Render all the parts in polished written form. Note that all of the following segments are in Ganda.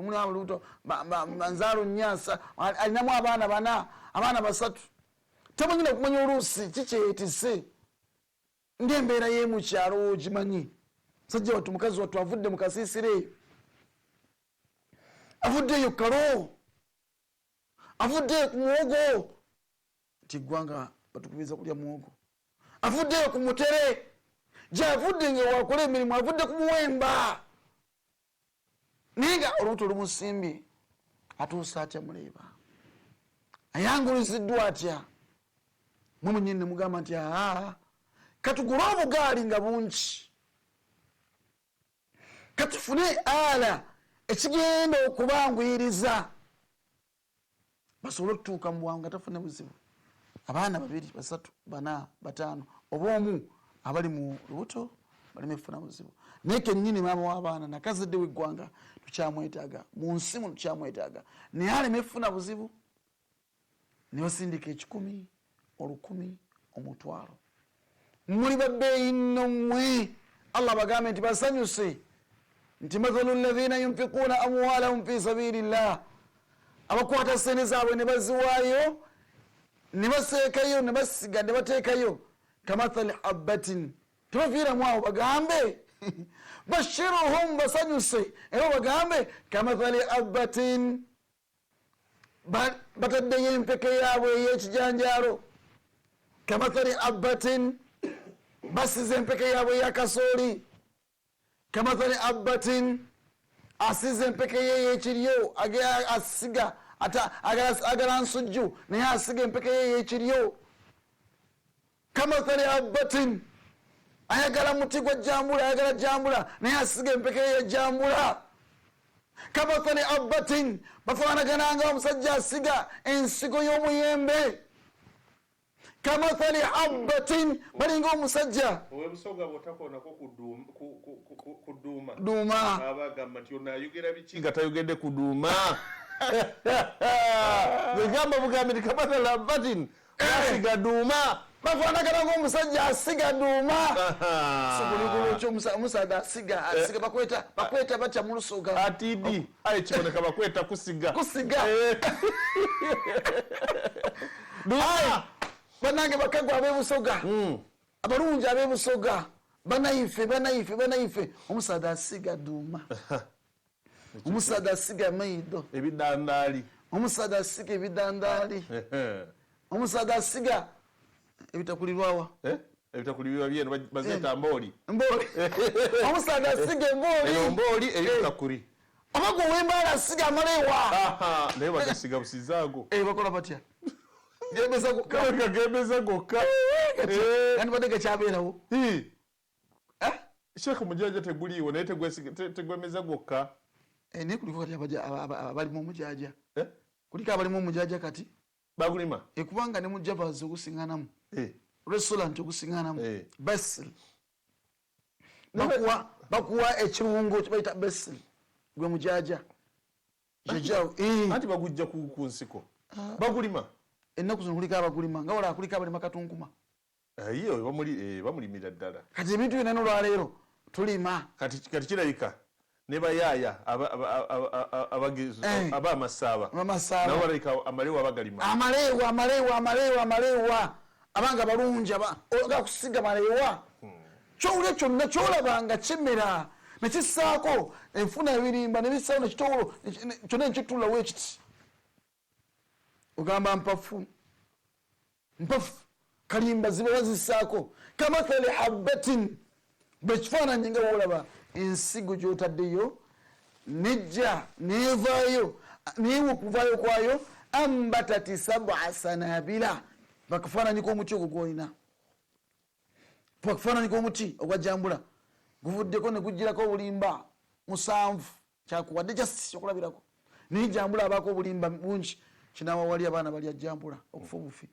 muli abaluto manzalo Nyasa alinamu abaana basatu tamanyina kumanya oluusi kikyetise ng'embeera y'emu kyalo ogimanyi sajja wattu mukazi wattu avudde mu kasiisire avuddeyo kalo avuddeyo ku muwogo nti eggwanga batukubiriza kulya muwogo avuddeyo ku mutere gy'avudde nga wakola emirimu avudde ku muwemba naye nga olubuto olumusimbye atuusa atya muleeba ayanguliziddwa atya mwe mwennyini ne mugamba nti katugule obugaali nga bungi katufune ala ekigenda okubanguyiriza basobole okutuuka mu bwangu nga tafune buzibu abaana 2 3 4 5 oba omu abali mu lubuto baleme kufuna buzibu naye kennyini maama w'abaana nakazadde w'eggwanga tukyamwetaaga mu nsi muno tukyamwetaaga naye aleme kufuna buzibu ne basindika 1,000 1,000 omutwalo muli babbeeyi nno mmwe Allah bagambe nti basanyuse nti mathalu alladhina yunfiquuna amwalahum fi sabilillah abakwata sente zaabwe ne baziwaayo ne baseekayo ne basiga ne bateekayo kamathali habbatin tebafiiramu awo bagambe bashiruhum basanyuse era bagambe kamathali habbatin bataddeyo empeke yaabwe ey'ekijanjaalo kamathali habbatin basize empeke yaabwe ey'akasooli kamathali habbatin asize empeke ye y'ekiryo asiga agala nsujju naye asiga empeke ye y'ekiryo kamathali habbatin ayagala muti gwa jambula ayagala jambula naye asiga empeke ye y'ejambula kamathali habbatin bafaanagananga omusajja asiga ensigo y'omuyembe kamathali habbatin balinga omusajja owebusoga botakonako kuduuma duuma abagamba nti onayogera biki nga tayogedde kuduuma wegamba bugambi nti kamathali habbatin asiga duuma bafaanagana ng'omusajja asiga duuma sobuligulokyo omusaadha asiga bakweta batya mu lusoga atidi aye kiboneka bakweta kusiga duuma banange bakagwa abebusoga abalungi abebusoga banaife omusaadha asiga duuma omusaadha asiga maido ebidandaali omusaadha asiga ebidandaali omusaadha asiga ebitakulirwawa ebitakulirwa byeno bazeta mbooli omusaadha asiga embooli ebitakuli abago wembaala asiga amalewa naye bagasiga busizaago bakola batya gemeza gokka kandi badde gekyabeerawo sheekh mujaja teguliiwo naye tegwemeza gokka naye kuliko kati abalimu omujaja kuliko abalimu omujaja kati bagulima kubanga ne mujavazi ogusiŋŋanamu restaurant ogusiŋŋanamu basil bakuwa ekirungo kibayita basil gwe mujaja jajawo anti bagujja ku nsiko bagulima ennaku zino kuliko abagulima nga wala kuliko abalima katunkuma iyo bamulimira ddala kati ebintu byonna n'olwaleero tulima kati kirabika ne bayaaya abamasaaba nabo balabika amaleewa bagalima amaleewa abanga balungi gakusiga maleewa kyowulya kyonna kyolabanga kimera nekisaako enfuna ebirimba nebisaawo nekitowolo kyonna nekitulawo ekiti ogamba mpafu kalimba ziba wazisaako kamathali habbatin bwekifaananyi nga woolaba ensigo gyotaddeyo nejja nevaayo neewe okuvaayo kwayo ambatati 7 sanabila bakafaananyi k'omuti ogwo gwolina bakafaananyi k'omuti ogwa jambula guvuddeko ne gujjirako obulimba 7 kyakuwadde just okulabirako naye jambula abaako obulimba bungi kinawa wali abaana balya jambula okufa obufi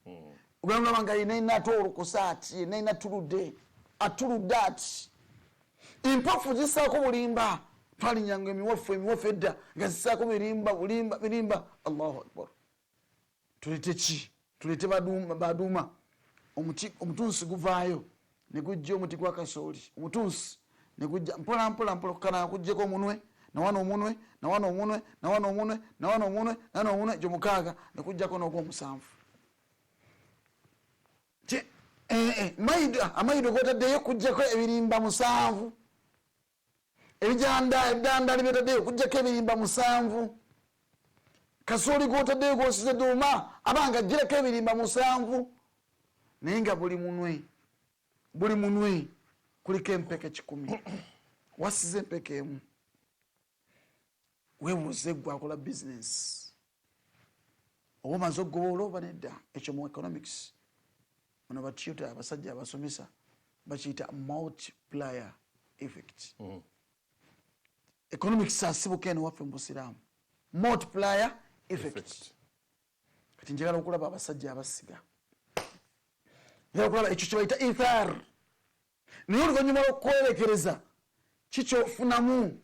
ogamba nga yina atolokosa ati yina atuludde ati empafu zisaako bulimba twalinyanga emiwafu edda nga zisaako birimba Allahu akbar tulete ki tulete baduuma omutunsi guvaayo ne gujja omuti gwa kasooli omutunsi ne gujja mpola kana kujjeko omunwe nawana omunwe nawana omunwe nawana omunwe nawana omunwe nawana omunwe gyo mukaaga nekujjako n'ogwomusanvu amaido gotaddeyo kujjako ebirimba musanvu ebidandaali byotaddeyo kujjako ebirimba musanvu kasooli gotaddeyo gosize duuma abanga gireko ebirimba musanvu naye nga buli munwe kuliko empeke 10 wasize empeke emu webuuze gwe akola bizinesi oba omaze okugoba oba nedda ekyo mu economics ono batuta abasajja abasomesa bakiyita multiplier effect economics asibuka eno waffe mu busiraamu multiplier effect kati njagala okulaba abasajja abasiga njagala okulaba ekyo kyebayita ithar naye oluvannyuma lw'okwerekereza kikyofunamu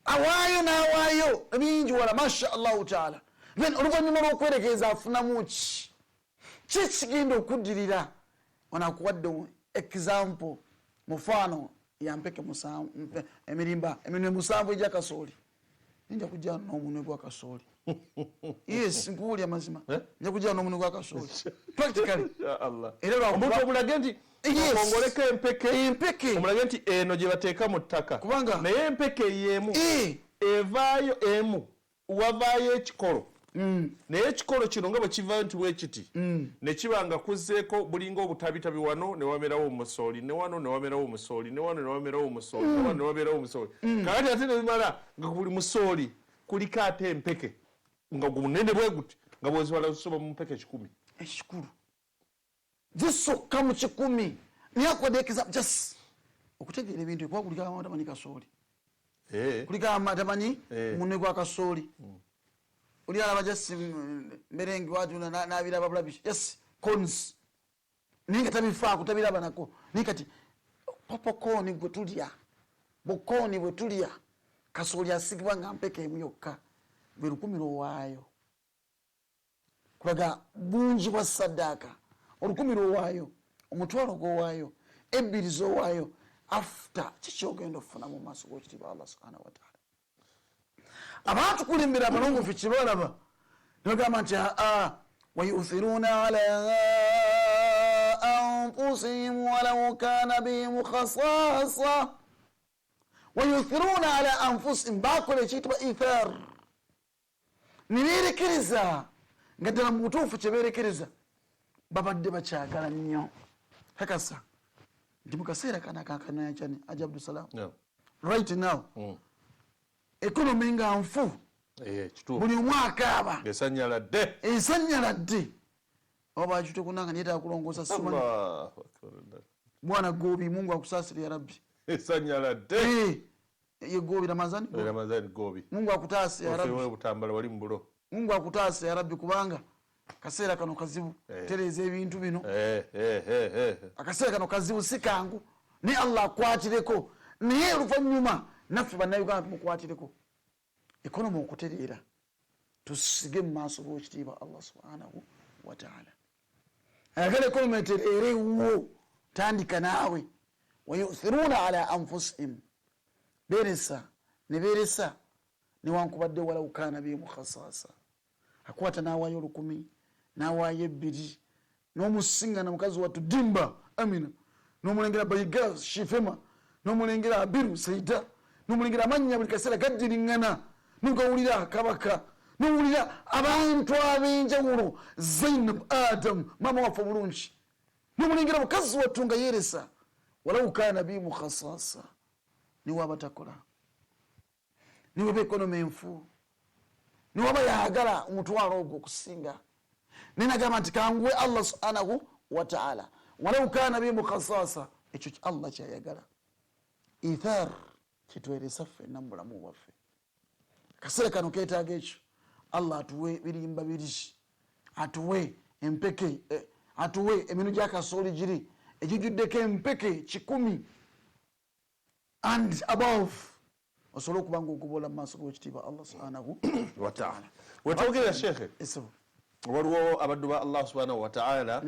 awaayo n'awaayo ebingi wala masha allahu taala then oluvannyuma lw'okwerekereza afunamu ki kigenda okuddirira onakuwadde example mufano yampeke emirimba eminwe musanvu egyakasooli nja kujja n'omunwe gwa kasooli yes nkuwulya mazima nja kujja n'omunwe gwa kasooli practically era omuntu omulage nti ongoleko empeke omulage nti eno gye bateeka mu ttaka naye empeke yemu evaayo emu wavaayo ekikolo naye ekikolo kino nga bwe kivaayo nti bwekiti ne kiba nga kuzzeeko bulinga obutabitabi wano ne wamerawo omusooli ne wano ne wamerawo omusooli ne wano ne wamerawo omusooli ne wano ne wamerawo omusooli kakati ate ne bimala nga buli musooli kuliko ate empeke nga gumunene bwe guti nga bwezibala zisoba mu mpeke 10 ekikulu zisokka mu 10 naye akwadekeza just okutegeera ebintu kuba kuliko amatamanyi kasooli kuliko amatamanyi munne gwa kasooli oli alaba just mberengi watuna n'abiraba bulabi yes cons naye nga tabifaako tabiraba nako naye kati popokoni gwe tulya bukoni bwe tulya kasooli asigibwa nga mpeke emu yokka bwe 10 lwowaayo kulaga bungi bwa saddaaka 10 lwowaayo omutwalo gwowaayo 2 zowaayo after kikyogenda okufuna mu maaso g'ekitiibwa Allah subhanahu wataala abantu kulimbira abalongoofu kibalaba nibagamba nti wayuthiruna ala anfusihim walau kana bihim khasasa wayuthiruna ala anfusihim bakola ekiyitibwa ithar nibeerekeriza nga ddala mu butuufu kyebeerekeriza babadde bakyagala nnyo kakasa nti mu kaseera kana kakanayacani aja abdusalam right now ekonomi nga nfu buli omwaka esanyaladde oba bakitukunanga niyetaka kulongoosa simanyi mwana gobi mungu akusaasire ya rabbi esanyaladde ye gobi ramazani gobi mungu akutaase ya rabbi butambala wali mbulo mungu akutaase ya rabbi kubanga akaseera kano kazibu tereeza ebintu bino akaseera kano kazibu si kangu naye Allah akwatireko naye oluvannyuma naffe bannayuganda tumukwatireko ekonomi okutereera tusige mu maaso g'ekitiibwa Allah subhanahu wataala ayagala ekonomi etereerewo tandika naawe wayuthiruna ala anfusihim beresa ne beresa newankubadde walau kana bihim khasasa akwata n'awaayo 10 n'awaayo 2 n'omusingana mukazi wattu dimba amina n'omulengera bayiga shifema n'omulengera abiru saida n'omulengera amannya buli kaseera gaddiriŋŋana n'ogawulira kabaka n'owulira abantu ab'enjawulo zainab adam maama waffe bulungi n'omulengera mukazi wattu nga yeresa walau kana bihim khasasa niwaba takola niweba ekonomi enfu niwaba yagala omutwalo ogwo okusinga ninagamba nti kanguwe Allah subhanahu wataala walau kana bihim khasasa ekyo Allah kyayagala ithar kitweresa ffenna mu bulamu bwaffe kaseera kano keetaaga ekyo Allah atuwe birimba biri atuwe empeke atuwe eminu gya kasooli giri egijjuddeko empeke 10 and above osobola okuba nga ogobola mu maaso g'ekitiibwa Allah subhanahu wataala wetwogerera shekhe waliwo abaddu ba Allah subhanahu wataala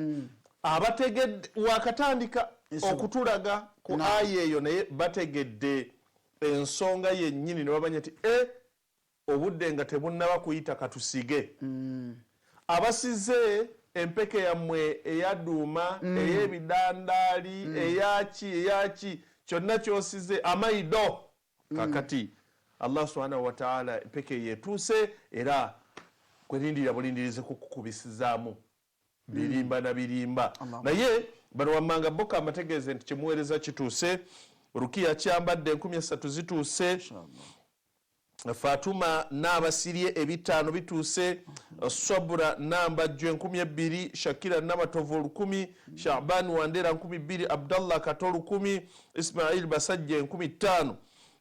abategedde wakatandika okutulaga ku aya eyo naye bategedde ensonga yennyini ne bamanya nti obudde nga tebunnaba kuyita katusige abasize empeke yammwe eyaduuma ey'ebidandaali eyaki kyonna kyosize amaido kakati Allah subhanahu wa ta'ala empeke yetuuse era kwerindira bulindirize kukukubisizaamu birimba na birimba naye bano wammanga boka amategeeze nti kimuweereza kituuse rukiya kyambadde 13 zituuse Fatuma n'abasirye 5 bituuse Sobra n'ambajjwe 2000 Shakira n'amatovu 1000 Shaban Wandera 2000 Abdallah Katolu 1000 Ismail Basajje 15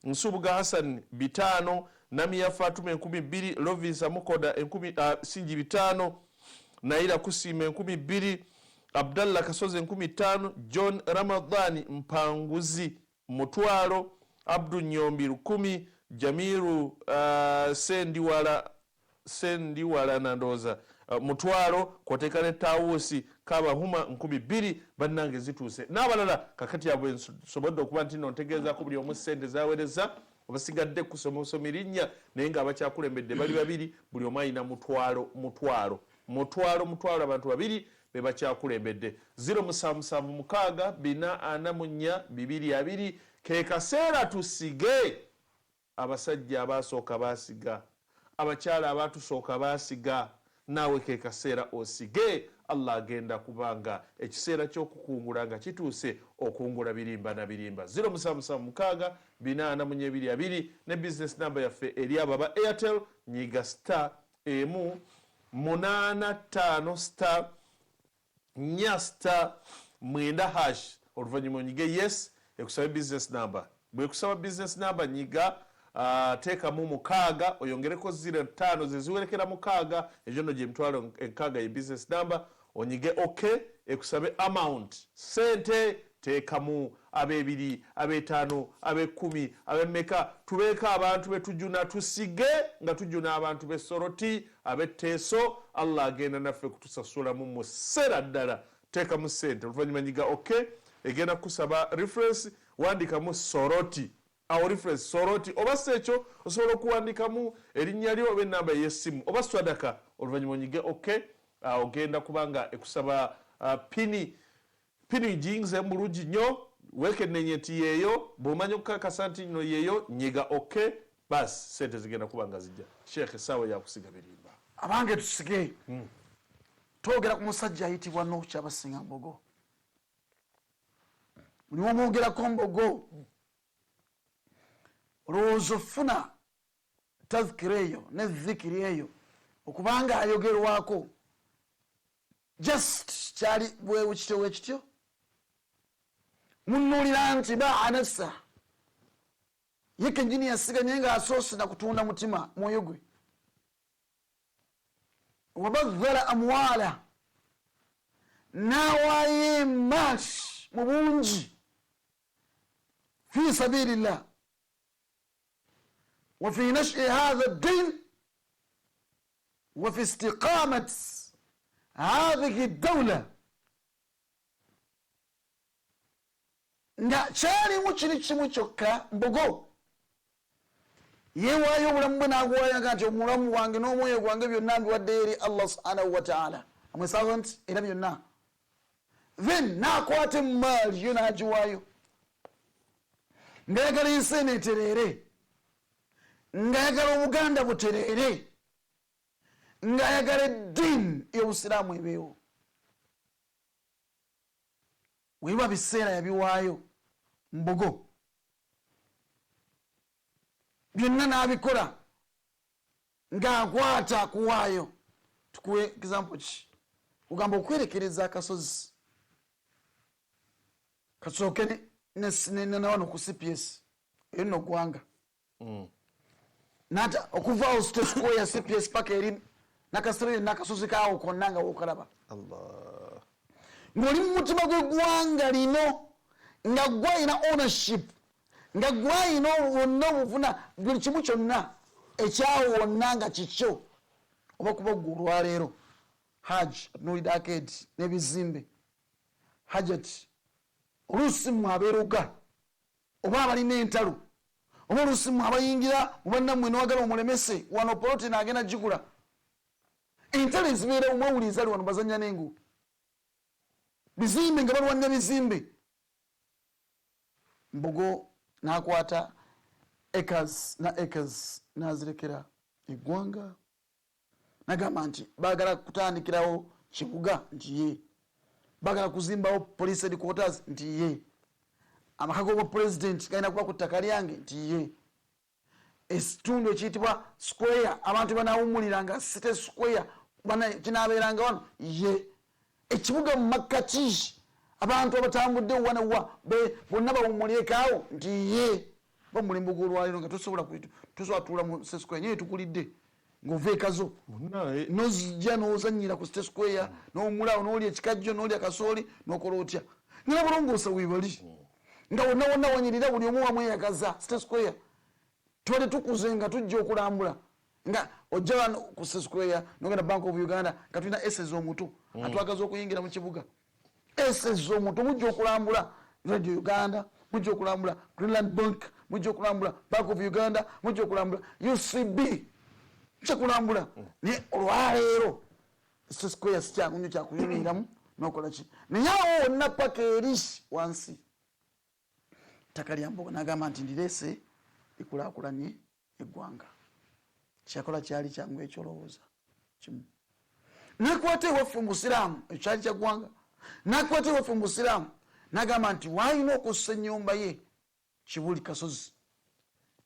Nsubuga Hassan 5 Namia Fatuma 2000 Lovisa Mukoda 1000 Sinji 5 Naila Kusime 2000 Abdallah Kasoze 15 John Ramadhani Mpanguzi Mutwaro Abdu Nyombi 10 Jamiru Sendiwala nandoza Mutwaro Kotekane Tawusi Kabahuma 2000 bannange zituuse n'abalala kakati yabwe sobodde okuba nti nontegeeza ko buli omu ssente zaweereza obasigadde kusoma erinnya naye nga abakyakulembedde bali babiri buli omu alina mutwaro abantu babiri be bakyakulembedde 0776442 ke kaseera tusige abasajja abasooka basiga abakyala abatusooka basiga naawe ke kaseera osige Allah agenda kubanga ekiseera ky'okukungula nga kituuse okungula birimba na birimba 0776442 ne business number yaffe eri ababa Airtel nyiga star emu 85 star nya star mwenda hash oluvannyuma onyige yes ekusaba business number bwekusaba business number nyiga teekamu 6 oyongereko 05 zeziwerekera 6 ejo no gye mitwalo 6 ye business number onyige okay ekusabe amount sente teekamu abebiri ab'etaano ab'ekkumi ab'emmeka tubeeko abantu betujuna tusige nga tujuna abantu b'essoroti ab'etteeso Allah agenda naffe kutusasulamu mu sseera ddala teekamu ssente oluvannyuma nyiga okay egenda kusaba reference wandikamu soroti awo reference soroti oba sekyo osobola okuwandikamu erinnya lyo oba ennamba y'essimu oba swadaka oluvannyuma onyige okay ogenda kubanga ekusaba pini jinze mulungi nnyo weekennenye nti yeeyo bw'omanya okukakasa nti nno yeeyo nyiga okay basi sente zigenda kubanga zijja sheekh essaawa yakusiga birimba abange tusige twogera ku musajja ayitibwa Nocha Abasinga Mbogo mulimu omwogerako Mbogo olowooza ofuna tazkira eyo ne zikiri eyo okubanga ayogerwako just kyali bwewukityo wekityo munuulira nti baanasa ye kenyini yasiganye nga asoose na kutunda mutima mwoyo gwe wabadhala amwala nawaayo mash mu bungi fi sabilillah وفي نشء هذا الدين وفي استقامة هذه الدولة nga kyalimu kiri kimu kyokka Mbogo yeewaayo obulamu bwe n'agwayaga nti omulamu wange n'omwoyo gwange byonna mbiwadde eri Allah subhanahu wa ta'ala amwesaaza nti era byonna then n'akwata emaali yo n'agiwaayo ngayagala ensi eno etereere ngayagala Obuganda butereere ngayagala eddiini y'Obusiraamu ebeewo weewa biseera yabiwaayo Mbogo byonna n'abikola ng'akwata kuwaayo tukuwe example ki kugamba okwerekereza akasozi kasooke ne wano ku CPS eyo nno ggwanga nata okuva awo state square ya CPS paka eri nakasirire nakasozi kaawo konna nga wokalaba Allah ng'oli mu mutima gw'eggwanga lino nga gwalina ownership nga gwalina wonna obuvuna buli kimu kyonna ekyawo wonna nga kikyo oba kuba gwe olwaleero hajj atunuulidde akeedi n'ebizimbe hajjati oluusi mmwe abeeruga oba abalina entalo oba olusimu abayingira mubannammwe newagala omulemese wano poloti agenda gigula entale ezibeera mwewuliza ali wano bazanya n'engu bizimbe nga balwanya bizimbe. Mbogo nakwata acres na acres nazirekera eggwanga nagamba nti bagala kutandikirawo kibuga nti ye bagala kuzimbawo police headquarters nti ye amaka g'obwa president galina kuba ku ttaka lyange nti ye ekitundu ekiyitibwa square abantu banawumuliranga city square kinabeeranga wano ye ekibuga mu makkati abantu abatambudde wanewa bonna bawumulyekaawo nti ye bamulimbo gw'olwaliro nga tosobola tuula mu city square nyewe tukulidde ng'ova ekazo nozijja n'ozanyira ku city square n'omulaawo n'oli ekikajjo n'oli akasooli n'okola otya nyina bulongoosa weebali nga wonna wonna wanyirira buli omu wamweyagaza city square tubadde tukuze nga tujja okulambula nga ojja wano ku city square nogenda Bank of Uganda nga tulina esses omutu atwagaza okuyingira mu kibuga esses omutu mujja okulambula Radio Uganda mujja okulambula Greenland Bank mujja okulambula Bank of Uganda mujja okulambula UCB mujja kulambula naye olwaleero city square sikyangu nnyo kyakuyimiramu n'okola ki naye awo wonna paka eri wansi ttaka lya Mbogo n'agamba nti ndireese likulaakulanye eggwanga kyakola kyali kyangu ekyolowooza kimu nakwata ewaffe musiraamu ekyali kya ggwanga nakwata ewaffe musiraamu n'agamba nti waalina okussa ennyumba ye Kibuli Kasozi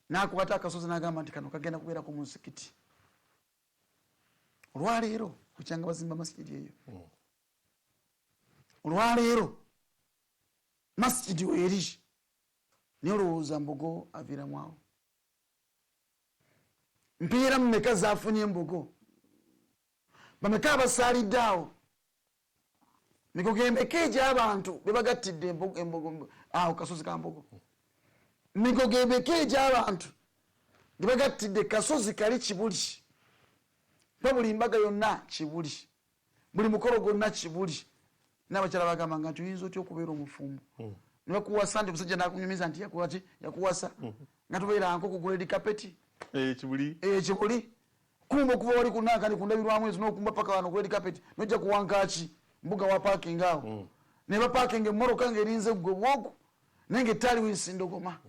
nakwata akasozi n'agamba nti kano kagenda kubeera ku musikiti olwaleero kukyanga bazimba masikiti eyo olwaleero masikiti weeri naye olowooza Mbogo aviiramu awo mpiira mumeka zafunye Mbogo bameka abasaalidde awo migogo emeka egy'abantu bebagattidde Embogo awo kasozi ka Mbogo migogo emeka egy'abantu gebagattidde kasozi kali Kibuli ba buli mbaga yonna Kibuli buli mukolo gwonna Kibuli n'abakyala bagambanga nti oyinza otya okubeera omufumbo nebakuwasa nti omusajja nakunyumiza nti yakuwaki yakuwasa nga tubeera nko kugula edikapeti Kibuli kumba okuva wali kunanka nikundabirwamu ezo n'okumba paka wano kula edikapeti nojja kuwankaki mbuga wa parking awo neba parking emmoroka ng'erinze gwe bwogu naye ng'ettaali weesindogoma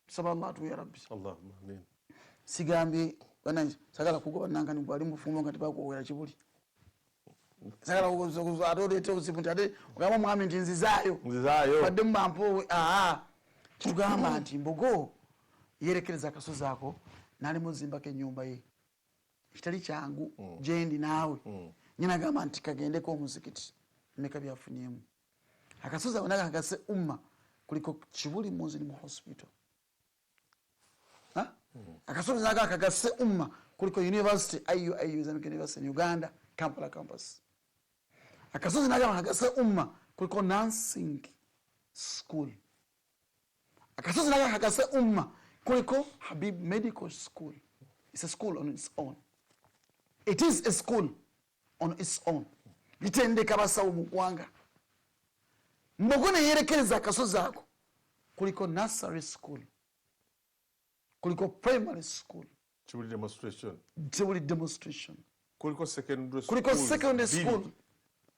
tusaba Allah atuwe ya Rabbi Allahumma amin. sigambye bannange sagala kugoba nankani gwali mufumbo nga tebakuwera Kibuli sagala ate oleete obuzibu nti ate ogamba omwami nti nzizaayo badde mubampowe kitugamba nti Mbogo yerekereza akasozi ako n'alimuzimbako ennyumba ye kitali kyangu gyendi naawe nyina agamba nti kagendeko omuzikiti meka byafunyemu akasozi ako naga kagase umma kuliko Kibuli Muslim Hospital akasozi naga kagase umma kuliko University IU Islamic University in Uganda Kampala campus akasozi naga kagase umma kuliko nursing school akasozi naga kagase umma kuliko Habib Medical School. It's a school on its own. It is a school on its own. Litendeka abasawo mu ggwanga. Mbogo ne yerekereza akasozi ako kuliko nursery school kuliko primary school Kibuli demonstration kuliko secondary school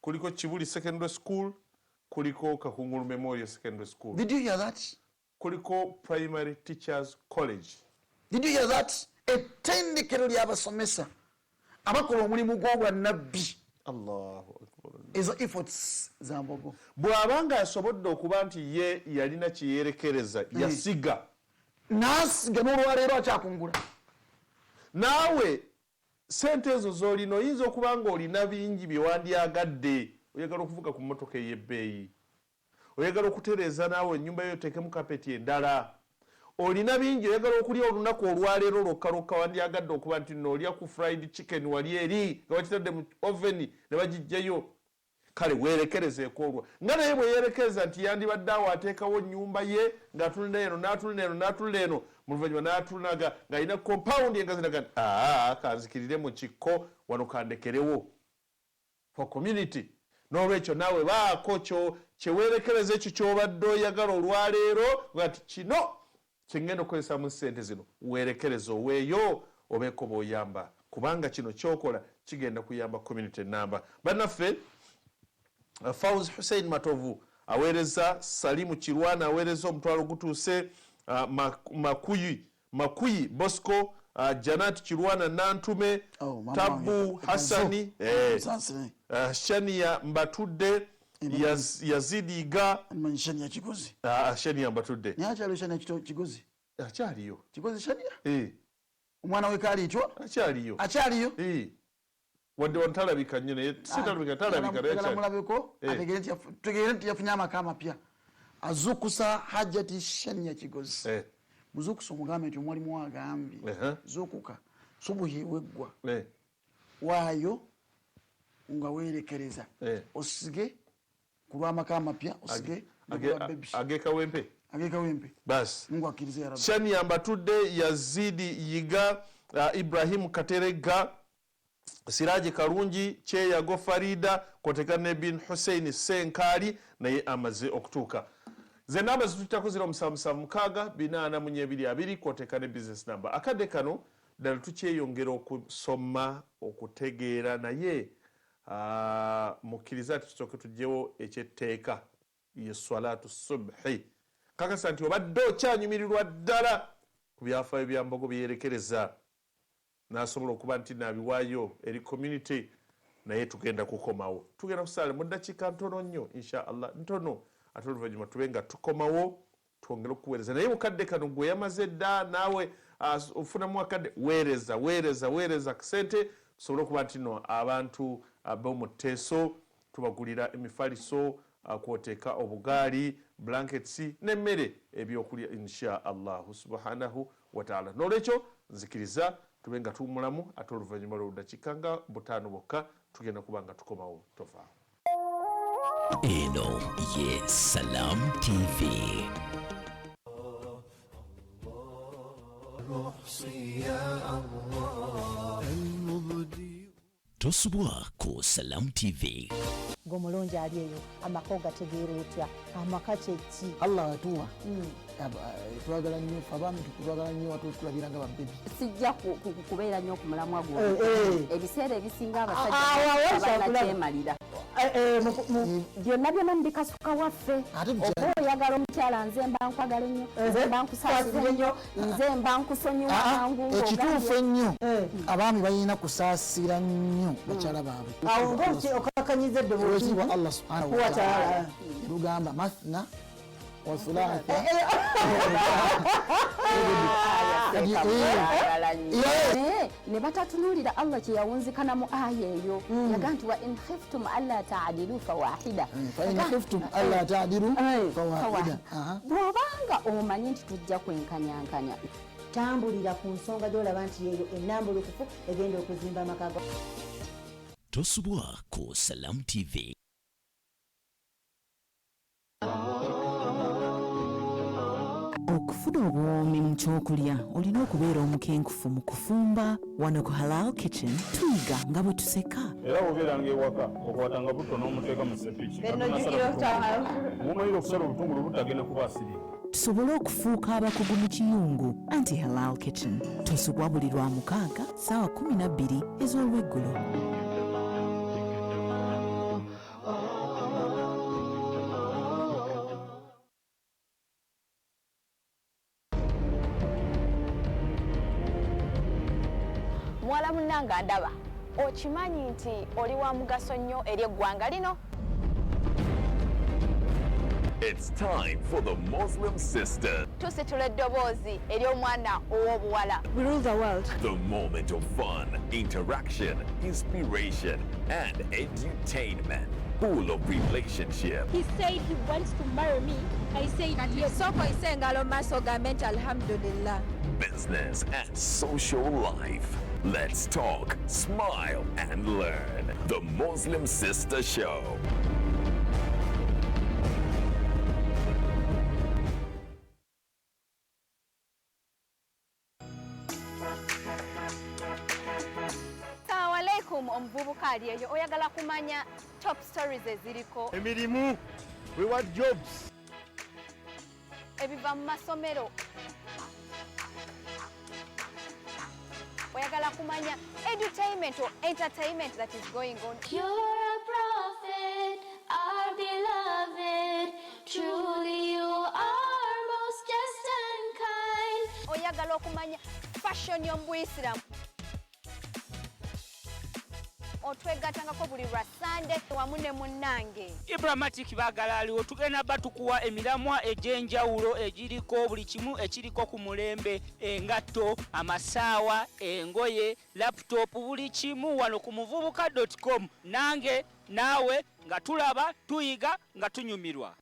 kuliko Kibuli secondary school kuliko Kakungulu Memorial Secondary School. Did you hear that? Kuliko primary teachers college. Did you hear that? Ettendekero ly'abasomesa abakola omulimu gw'obwa nabbi. Allahu Akbar. Ezo efforts za Mbogo bw'abanga yasobodde okuba nti ye yalina kiyerekereza yasiga n'asiga n'olwaleero akyakungula. Naawe sente ezo z'olina oyinza okuba nga olina bingi bye wandyagadde oyagala okuvuga ku mmotoka ey'ebbeeyi oyagala okutereeza naawe ennyumba yo oteekemu kapeti endala olina bingi oyagala okulya olunaku olwaleero lwokkalokka wandyagadde okuba nti noolya ku fried chicken wali eri nga bakitadde mu oven ne bagijjayo kale weerekerezeeko olwa nga naye bwe yeerekereza nti yandibadde awo ateekawo nnyumba ye ng'atulina eno n'atulina eno mu luvannyuma n'atulinaga ng'alina compound ye nga zinaga nti kanzikirire mu kikko wano kandekerewo for community. N'olwekyo naawe baako kyeweerekereza ekyo ky'obadde oyagala olwaleero nga ti kino kyengenda okukozesa sente zino weerekereza oweeyo obeeko b'oyamba kubanga kino kyokola kigenda kuyamba community namba. Bannaffe Fawz Hussein Matovu aweereza, Salimu Kirwana aweereza omutwalo gutuuse, Makuyi Bosco, Janat Kirwana Nantume, Tabu Hassani, Shania Mbatudde, Yazidiga, Shania Mbatudde akyaliyo omwana w'ekaali ekyo akyaliyo wadde wantalabika nnyo naye sitalabika talabika mulabeko ategeere nti yafunye amaka amapya azukusa Hajjati Shania Kigozi muzukusa omugambe nti omwalimu wagambye zukuka subuhi weggwa waayo nga weerekereza osige ku lw'amaka amapya osige agekawempe basi Mungu akkirize ya Rabbi. Shania Mbatudde, Yazidi Yiga, Ibrahim Katerega, Siraji Karungi, Cheyago Farida, Kotekane bin Hussein Senkali naye amaze okutuuka. Ze namba zitutako 0776 Kotekane business number. Akadde kano ddala tukyeyongera okusoma okutegeera naye mukkiriza tusooke tugyewo ekyetteeka ye swalatu subhi. Kakasa nti obadde okyanyumirirwa ddala ku byafaayo bya Mbogo byerekereza n'asobola okuba nti naabiwaayo eri community naye tugenda kukomawo. Tugenda kusaala mu ddakiika ntono nnyo inshallah ntono ate oluvannyuma tube nga tukomawo twongere okuweereza. Naye mukadde kano gwe yamaze dda naawe ofunamu akadde weereza kusente tusobole okuba nti no abantu b'omu Teso tubagulira emifaliso kwoteeka obugaali blankets n'emmere ebyokulya insha allahu subhanahu wa ta'ala. N'olwekyo nzikiriza tube nga tumulamu ate oluvannyuma lw'oludakiika nga 5 bokka tugenda kuba nga tukomawo tofaawo. Eno ye Salam TV. Tosubwa ku Salam TV. Gomulonji ali eyo amaka ogategeera otya amaka kyeki Allah atuwa twagala nnyo abaami tutwagala nnyo tulabira nga babbebi sijja kubeera nnyo ku mulamwa gwo ebiseera ebisinga abasajja kyemalira byonna mubikasuka waffe oba oyagala omukyala nze mba nkwagala ennyo nze mba nkusaasira ennyo nze mba nkusonyiwa mangu ekituufu ennyo abaami balina kusaasira nnyo bakyala baabwe awo okakanyiza eddoboozi wa Allah subhanahu wa ta'ala lugamba mathna wa thulatha ne batatunuulira Allah kye yawunzikana mu aya eyo yaga nti wa in khiftum alla ta'dilu fawahida bw'obanga omanyi nti tujja kwenkanyankanya tambulira ku nsonga gy'olaba nti yeeyo ennambulukufu egenda okuzimba amaka go. Tosubwa ku Salam TV. Okufuna obwomi mu kyokulya olina okubeera omukenkufu mu kufumba. Wano ku Halal Kitchen tuyiga nga bwe tuseka. Era obeeranga ewaka okwatanga butto n'omuteeka mu sepiki mumanyiira okusala obutungulu butagenda kuba asiri. Tusobole okufuuka abakugu mu kiyungu. Anti Halal Kitchen tosubwa buli lwa 6 ssaawa 12 ez'olweggulo. muwala munnanga ndaba okimanyi nti oli wa mugaso nnyo eri eggwanga lino. It's time for the Muslim Sister. Tusitula eddoboozi ery'omwana ow'obuwala. We rule the world. The moment of fun, interaction, inspiration, and edutainment. Full of relationship. He said he wants to marry me. I said yes. Soko isengalo maso gamente alhamdulillah. Business and social life. Let's talk, smile, and learn. The Muslim Sister Show. Omuvubuka ali eyo oyagala kumanya top stories eziriko emirimu we want jobs ebiva mu masomero. Oyagala kumanya edutainment or entertainment that is going on. You're a prophet, our beloved. Truly you are most just and kind. Oyagala okumanya fashion y'Omubuyisiramu. Otwegatangako buli lwa Sunday wamu ne munnange. Ibrahmatic baagala aliwo tugenda batukuwa emiramwa egy'enjawulo egiriko buli kimu ekiriko ku mulembe, engatto, amasaawa, engoye, laptop, buli kimu wano ku muvubuka.com. Nange naawe nga tulaba tuyiga nga tunyumirwa.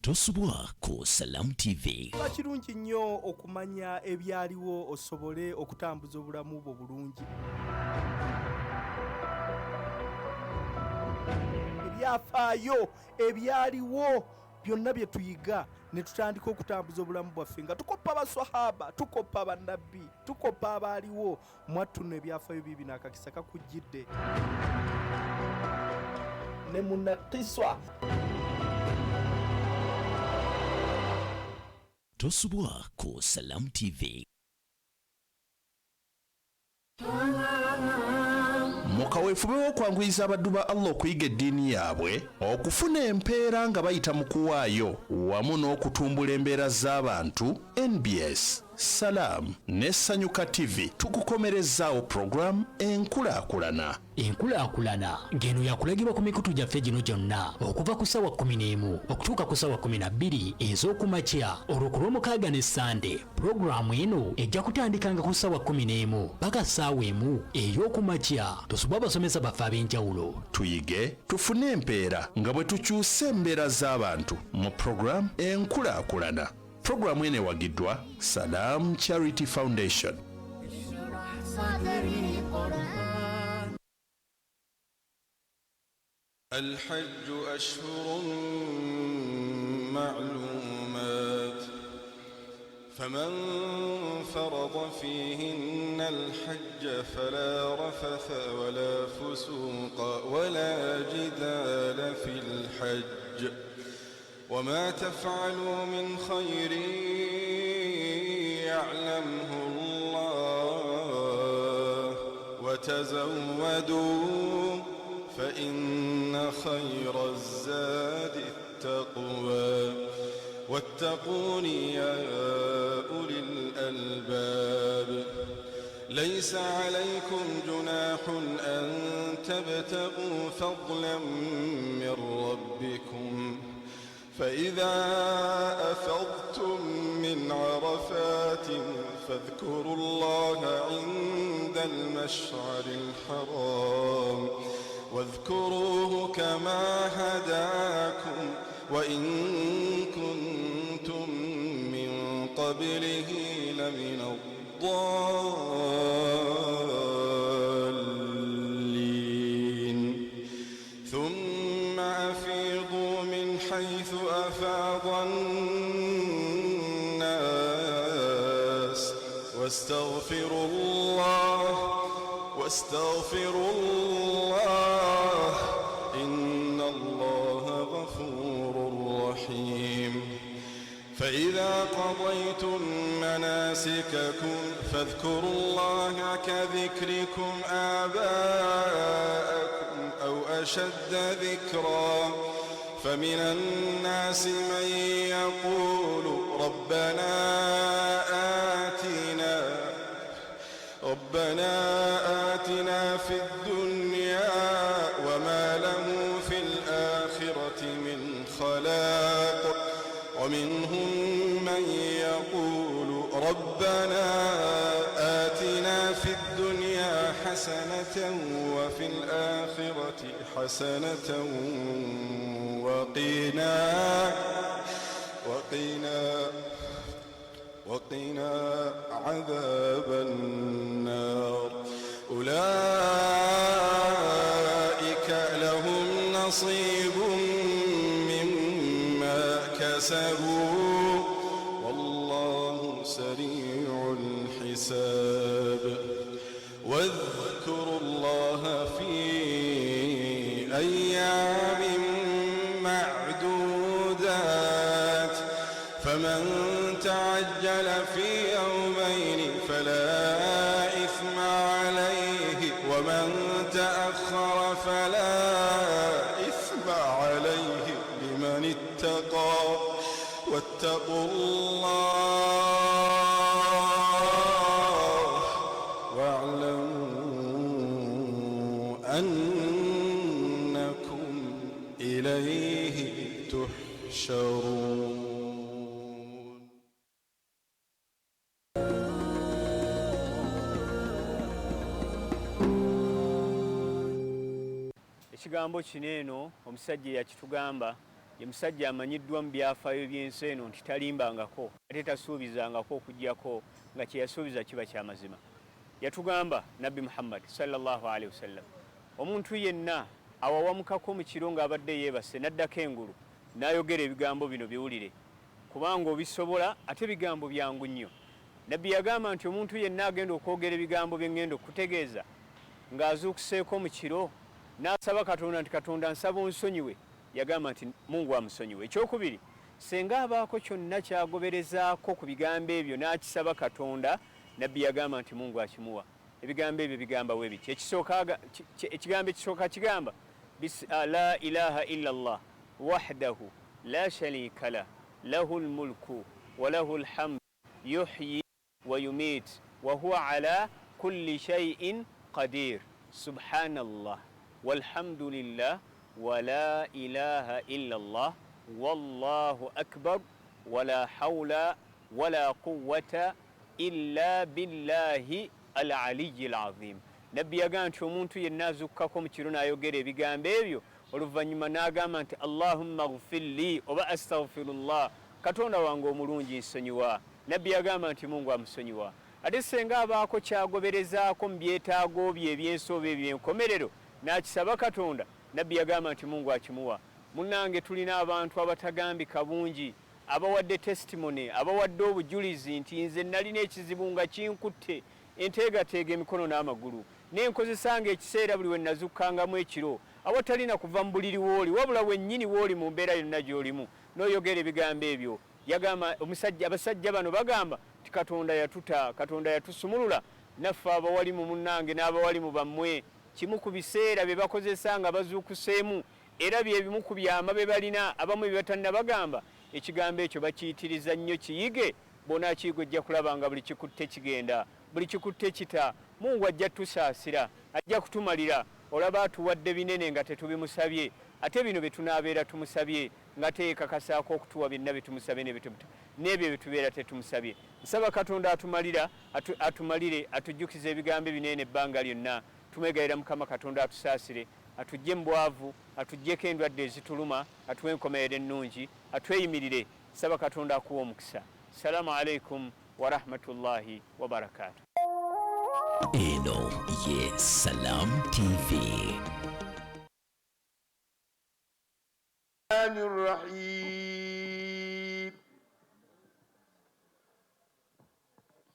Tosubwa ku Salam TV. Kirungi nnyo okumanya ebyaliwo osobole okutambuza obulamu bwo bulungi. Ebyafaayo ebyaliwo byonna bye tuyiga ne tutandika okutambuza obulamu bwaffe nga tukoppa abaswahaba, tukoppa abannabbi, tukoppa abaaliwo. Mwattuno ebyafaayo bibi n'akakisa kakujjidde ne munakiswa. Tosubwa ku Salam TV. Mukaweefube w'okwanguyiza abaddu ba Allah okuyiga eddiini yaabwe, okufuna empeera nga bayita mu kuwaayo wamu n'okutumbula embeera z'abantu, NBS, Salam ne Sanyuka TV tukukomerezaawo programu enkulaakulana. Enkulaakulana ng'eno yakulagibwa ku mikutu gyaffe gino gyonna okuva ku ssaawa 11 okutuuka ku ssaawa 12 ez'okumakya olwo ku Lwomukaaga ne Sande. Pulogulaamu eno ejja kutandikanga ku ssaawa 11 paka ssaawa 1 ey'okumakya. Tosubwa abasomesa baffe ab'enjawulo. Tuyige tufune empeera nga bwe tukyusa embeera z'abantu mu programu enkulaakulana. Programu eno ewagiddwa Salam Charity Foundation. الحج أشهر معلومات فمن فرض فيهن الحج فلا رفث ولا فسوق ولا جدال في الحج وما تفعلوا من خير يعلمه الله وتزودوا فإن خير الزاد التقوى واتقون يا أولي الألباب ليس عليكم جناح أن تبتغوا فضلا من ربكم فإذا أفضتم من عرفات فاذكروا الله عند المشعر الحرام واذكروه كما هداكم وإن كنتم من قبله لمن الضالين ثم أفيضوا من حيث أفاض الناس واستغفروا الله إن الله غفور رحيم فإذا قضيتم مناسككم فاذكروا الله كذكركم آباءكم أو أشد ذكرا فمن الناس من يقول ربنا آتنا في الدنيا وما له في الآخرة من خلاق ومنهم من يقول ربنا آتنا في الدنيا حسنة وفي الآخرة حسنة وقنا عذاب النار أولئك لهم نصيب مما كسبوا والله سريع الحساب واذكروا الله في أيام معدودات فمن تعجل في يومين فلا إثم عليه ومن تأخر فلا إثم عليه لمن اتقى واتقوا الله واعلموا أنكم إليه تحشرون. Ekigambo kino eno omusajja yakitugamba ye musajja amanyiddwa mu byafaayo by'ensi eno nti talimbangako ate tasuubizangako okuggyako nga kye yasuubiza kiba kya mazima. Yatugamba Nabbi Muhammad sallallahu alaihi wasallam omuntu yenna awawamukako mu kiro ng'abadde yeebase n'addako engulu n'ayogera ebigambo bino biwulire kubanga obisobola ate bigambo byangu nnyo. Nabbi yagamba nti omuntu yenna agenda okwogera ebigambo bye ngenda okutegeeza ng'azuukuseeko mu kiro n'asaba Katonda nti Katonda nsaba onsonyiwe, yagamba nti Mungu amusonyiwe. Ekyokubiri, senga abaako kyonna kyagoberezaako ku bigambo ebyo n'akisaba Katonda, Nabbi yagamba nti Mungu akimuwa. Ebigambo ebyo bigamba bwe biti. Ekigambo ekisooka kigamba la ilaha illa Allah wahdahu la sharika lah lahu lmulku wa lahu lhamdu yuhyi wa yumit wa huwa ala kulli shay'in qadir. Subhanallah والحمد لله ولا إله إلا الله والله أكبر ولا حول ولا قوة إلا بالله العلي العظيم. Nabbi yagamba nti omuntu yenna azukkako mu kiro n'ayogera ebigambo ebyo oluvannyuma n'agamba nti Allahumma ghfirli oba astaghfirullah, Katonda wange omulungi nsonyiwa. Nabbi yagamba nti Mungu amusonyiwa. Ate senga abaako kyagoberezaako mu byetaago bye eby'ensi oba eby'enkomerero n'akisaba Katonda, nabbi yagamba nti Mungu akimuwa. Munnange tulina abantu abatagambika bungi abawadde testimony, abawadde obujulizi nti nze nalina ekizibu nga kinkutte enteegateega emikono n'amagulu nenkozesanga ekiseera buli we nazukkangamu ekiro awatalina kuva mu buliri wooli wabula wennyini wooli mu mbeera yonna gy'olimu n'oyogera ebigambo ebyo. Yagamba abasajja bano bagamba ti Katonda yatuta, Katonda yatusumulula naffe abawali mu munnange n'abawali mu bammwe kimu ku biseera bye bakozesa nga bazuukuseemu era bye bimu ku byama be balina abamu bye batanna bagamba ekigambo ekyo bakiyitiriza nnyo kiyige bona akiyiga ojja kulaba nga buli kikutte kigenda buli kikutte kita Mungu ajja tusaasira ajja kutumalira olaba atuwadde binene nga tetubimusabye ate bino bye tunaabeera tumusabye nga teekakasaako okutuwa byonna bye tumusabye n'ebyo bye tubeera tetumusabye. Nsaba Katonda atumalire atujjukize ebigambo binene ebbanga lyonna. Tumegayira Mukama Katonda atusaasire atujje mu bwavu atujjeko endwadde ezituluma atuwe enkomerero ennungi atweyimirire. Nsaba Katonda akuwa omukisa. Salaamu alaikum wa rahmatullahi wa barakatuh. Eno ye Salam TV. الرحيم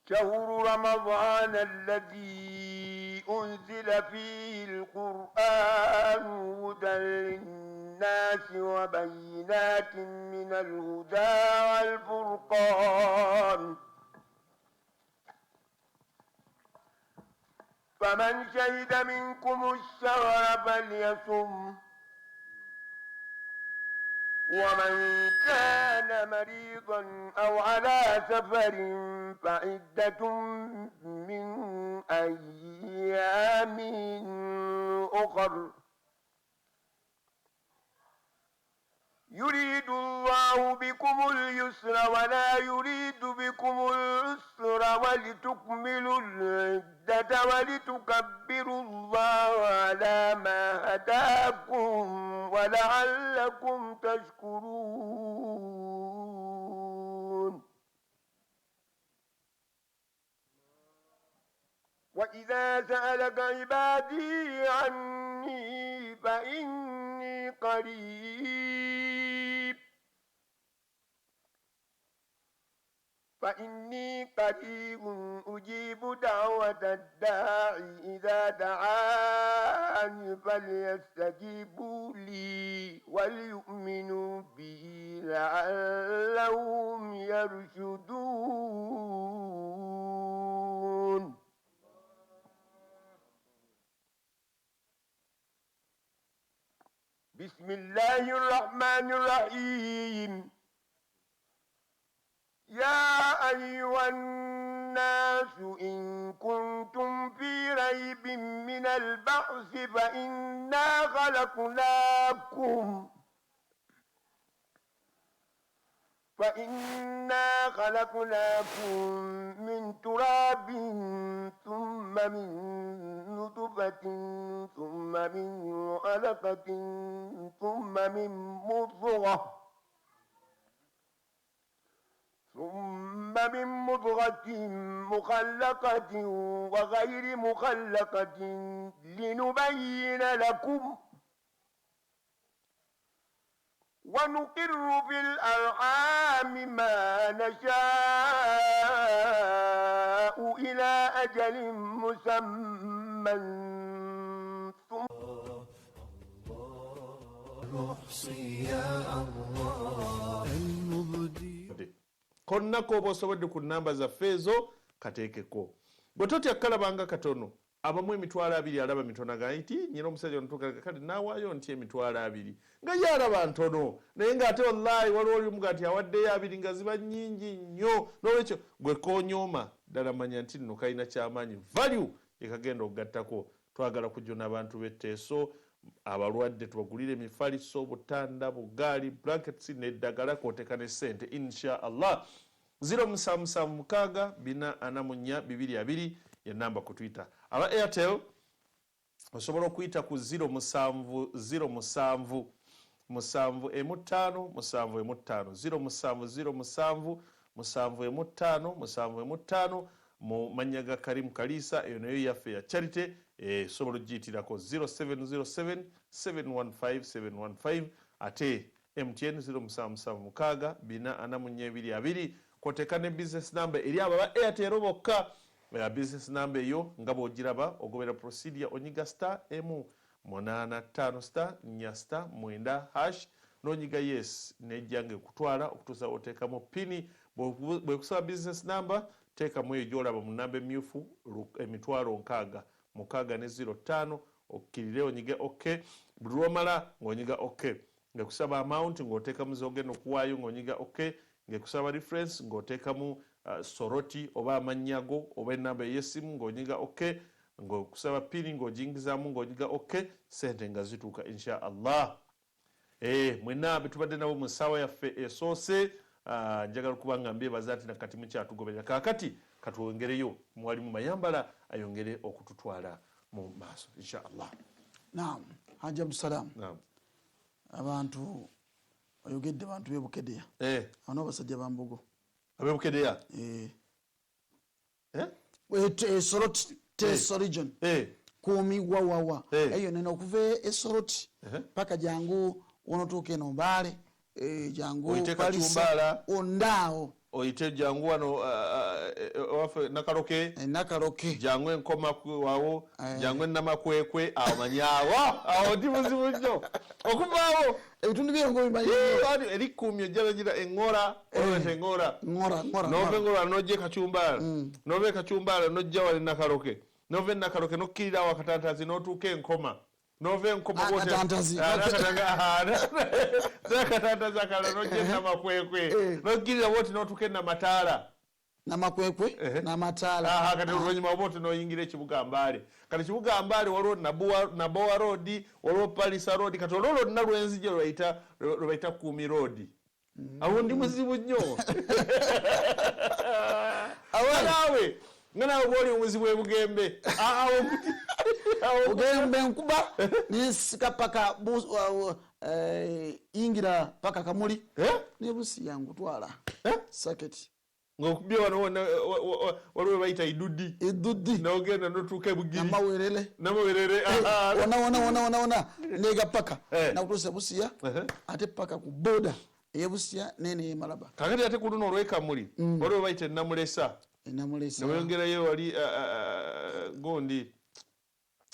شهر رمضان الذي أنزل فيه القرآن هدى للناس وبينات من الهدى والفرقان فمن شهد منكم الشهر فليصم ومن كان مريضا أو على سفر فعدة من أيام أخر يريد الله بكم اليسر ولا يريد بكم العسر ولتكملوا العدة ولتكبروا الله على ما هداكم ولعلكم تشكرون. وإذا سألك عبادي عني فإني قريب أجيب دعوة الداعي إذا دعاني فليستجيبوا لي وليؤمنوا بي لعلهم يرشدون. بسم الله الرحمن الرحيم. يا أيها الناس إن كنتم في ريب من البعث فإنا خلقناكم من تراب ثم من نطفة ثم من علقة ثم من مضغة مخلقة وغير مخلقة لنبين لكم ونقر في الأرحام ما نشاء إلى أجل مسمى ثم konna koba osobodde ku nnamba zaffe ezo kateekeko. Bwe totya kalabanga katono abamu emitwalo 2 alaba mitono aga nti nyina omusajja onutuuka kale naawaayo nti emitwalo 2 nga ye alaba ntono naye ng'ate wallahi waliwo olimu gati awaddeyo 2 nga ziba nnyingi nnyo n'olwekyo gwe koonyooma ddala manya nti nno kalina kyamaanyi value ekagenda okugattako. Twagala kujjona abantu b'etteeso abalwadde tubagulire emifaliso butanda bugaali blankets n'eddagala kwoteeka ne ssente insha allah. 0776 ye namba ku Twitter. Aba Airtel osobola okuyita ku 0707 0705 mu mannya ga Karim Kalisa. Eyo nayo yaffe ya charity sobola ogiyitirako 0707 715 715 ate MTN 0776 kwoteka ne business number eri abo ba Airtel bokka. Business number eyo nga bw'ogiraba ogobera procedure onyiga star emu 85 star 4 star 9 n'onyiga yes nejjange kutwala okutuusa oteekamu pini bwekusaba business number teekamu eyo gy'olaba mu namba emyufu 665 okkirire onyige ok buli lw'omala ng'onyiga ok ngekusaba amount ng'oteekamu zogenda okuwaayo ng'onyiga ok ngekusaba reference ng'oteekamu soroti oba amanyago oba enamba ey'essimu ng'onyiga ok ng'okusaba pini ng'ogingizaamu ng'onyiga ok sente nga zituuka insha allah. Mwenna betubadde nabo mu ssaawa yaffe esoose njagala okuba nga mbyebaza nti nakati mukyatugoberera kaakati katwongereyo mwalimu Mayambala ayongere okututwala mu maaso insha allah. Naam, Haji Abdussalam. Naam. Abantu oyogedde bantu bebukedeya. Ano basajja bambogo. Abebukedeya? Soroti Teso region. Kumi wawawa. Eyo nena okuva Soroti paka jangu onotuuka eno Mbale jangu Palisa ondaawo oyite jangu wano wafe Nakaloke jangu enkoma wawo jangu Namakwekwe amanyawo awo ndi muzibu nnyo okuvaawo ebitundu by'engo bimanyi eri kkumi ojjala gira eŋŋora olwete eŋŋora nova eŋŋora nojja Kacumbala nova Kacumbala nojja wali Nakaloke nova Nakaloke nokkirira awo Akatantazi n'otuuka enkoma nova enkoma Akatantazi akatantazi akala nojja Namakwekwe nokkirira bwoti n'otuuka Namataala Namakwekwe Namataala kati oluvannyuma bwoti n'oyingira ekibuga Mbale kati ekibuga Mbale waliwo Nabowa road waliwo Palisa road kati olwo lwonna lwenzija lwebayita Kumi road awo ndi muzibu nnyo awalaawe nga naawe bwoli omuzibu ebugembe Bugembe nkuba nisika paka ingira paka Kamuli ne busi yangu twala saketi ngokubye wano waliwo bayita idudi n'ogenda n'otuuka ebugiri namawerere ona nega paka nakutuusa busiya ate paka ku boda eyebusiya nene Malaba kakati ate ku luno olw'ekamuli waliwo bayita Namulesa neweyongerayo wali gondi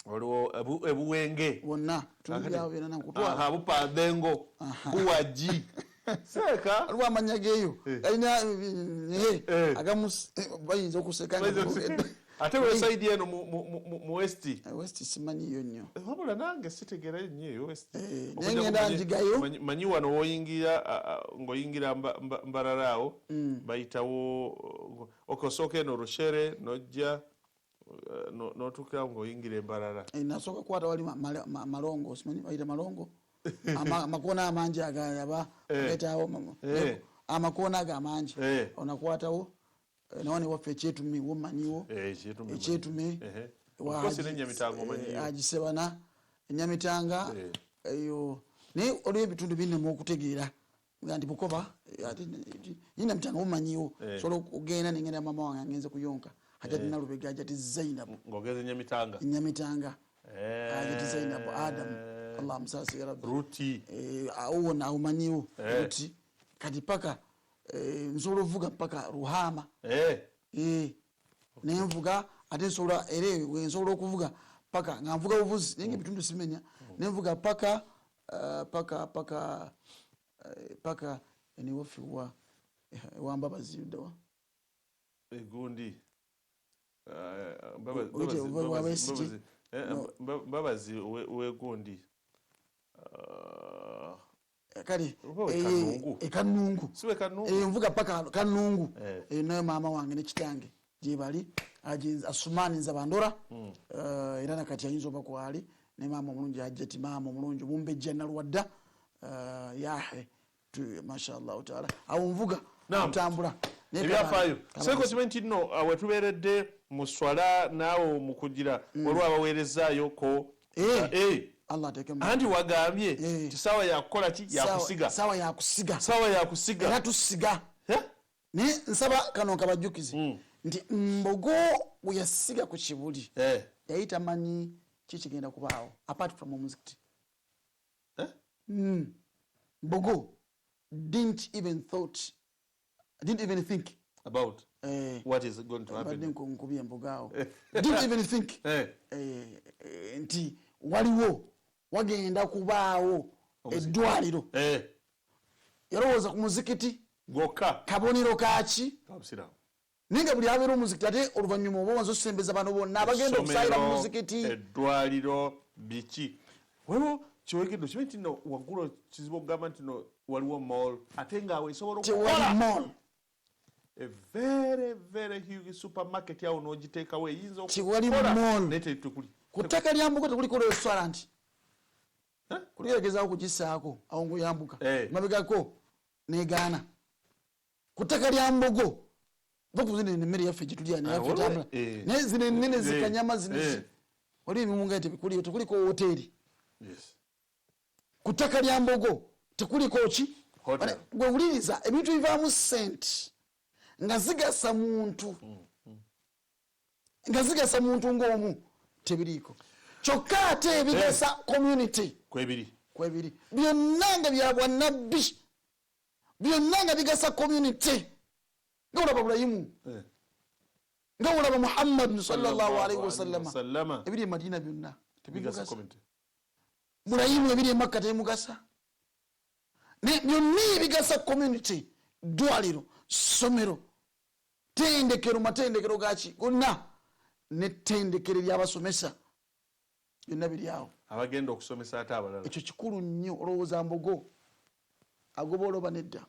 waliwo ebuwenge wonna bupandengo buwaji seeka waliwo amanya geeyo galina agamu bayinza okuseka ate wesaidi eno mu west simanyiyo nnyo wabula nange sitegerayo nnyo eyo west naye ngenda njigayo manyi wano woyingira ng'oyingira Mbarara awo bayitawo okosooka eno Rushere nojja n'otuukira ng'oyingira Mbarara nasooka kukwata wali malongo simanyi bayita malongo amakoona amangi agayaba getaawo amakoona ago amangi onakwatawo nawo ne waffe ekyetumi womanyiwo ekyetumi agisebana enyamitanga eyo naye olwo ebitundu binemu okutegeera nga ndi Bukoba nyamitanga womanyiwo sobola okugenda nengenda mama wange agenze kuyonka hajati Nalubega hajati Zainabu ng'ogeze enyamitanga hajati Zainabu Adamu Allah msasi ya Rabbi Ruti awona awumanyiwo Ruti kati paka nsobola ovuga mpaka Ruhama nenvuga ate nsobola ere wensobola okuvuga paka nga nvuga buvuzi naye ebitundu simenya nenvuga paka eniwofiwa Mbabazi yudawa egundi Mbabazi wegundi kali Kanungu nvuga paka Kanungu naye mama wange ne kitange gyebali Asumani Nzabandora era nakati ayinza oba kwali ne mama omulungi Hajjati mama omulungi Mumbejja Nalwadda yahe mashallah taala awo nvuga ntambula ebyafaayo seko kimenti nno wetubeeredde mu swala naawe mu kugira waliwo abaweerezaayo ko anti wagambye ti saawa yakukola ki yakusiga saawa yakusiga era tusiga naye nsaba kano kabajjukizi nti mbogo bwe yasiga ku kibuli yali tamanyi kikigenda kubaawo apart from omuzikiti. Mbogo didn't even think about what is going to happen. Nkubye mbogaawo didn't even think nti waliwo wagenda kubaawo eddwaliro. Yalowooza ku muzikiti gwokka kabonero kaki ninga buli abeera omuzikiti ate oluvannyuma oba wanza osembeza bano bonna abagenda okusayira mu muzikiti eddwaliro biki waliwo kyowegedde okimanyi nti no waggulu kizibu okugamba nti no waliwo mall ate ngaawe esobola okukola a very very huge supermarket awo n'ogiteekawo eyinza okukola naye tetukuli ku ttaka lya Mbogo tekuliko restaurant kuligezaako kugisaako awo ng'oyambuka mabegako negaana ku ttaka lya Mbogo bakuzina emmere yaffe gitulya nayafetambula naye zino ennene zikanyama zino waliwo emimu nga tebikuliyo tekuliko hoteeri ku ttaka lya Mbogo tekuliko ki gwe wuliriza ebintu bivaamu sente nga zigasa muntu ng'omu tebiriiko kyokka ate ebigasa community kwebiri byonna nga bya bwannabbi byonna nga bigasa community nga olaba Ibulayimu nga olaba Muhammad sallallahu alaihi wasallama ebiri e Madina byonna tebigasa Ibulayimu ebiri e Makka tebimugasa byonna ebigasa community ddwaliro ssomero tendekero matendekero gaki gonna n'ettendekero ly'abasomesa byonna biri awo abagenda okusomesa ate abalala ekyo kikulu nnyo olowooza Mbogo agoba oloba nedda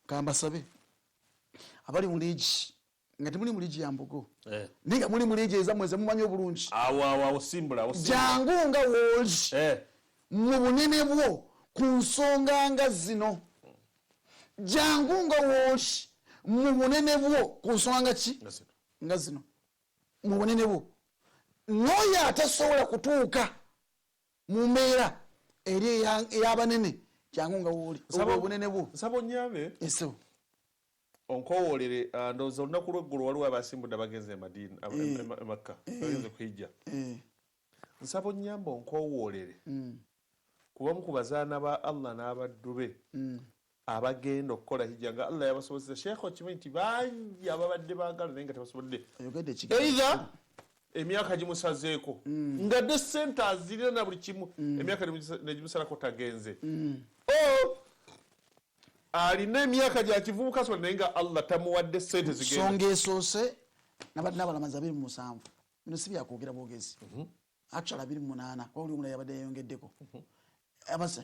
kambasabe abali mu liigi nga temuli mu liigi ya Mbogo naye nga muli mu liigi ezammwe zemumanyi obulungi awo simbula jangu nga wooli mu bunene bwo ku nsonga nga zino jangu nga wooli mu bunene bwo ku nsonga ki nga zino mu bunene bwo n'oyo atasobola kutuuka mu mbeera eri ey'abanene jangu nga wooli obunene bwo nsaba onyambe eso onkowoolere ndowooza olunaku lw'eggulu waliwo abasimbudde abagenze Makka bagenze kuhijja nsaba onyambe onkowoolere kubamu ku bazaana ba Allah n'abaddu be abagenda okukola hijja nga Allah yabasobozesa sheekh okimanyi nti bangi ababadde baagala naye nga tebasobodde either emyaka gimusazeeko nga de sente azirina na buli kimu emyaka negimusalako tagenze alina emyaka gya kivubuka so naye nga Allah tamuwadde sente songa esoose nabadde n'abalamazi 27 bino si byakwogera bwogezi actually 28 wabuli omulala yabadde yayongeddeko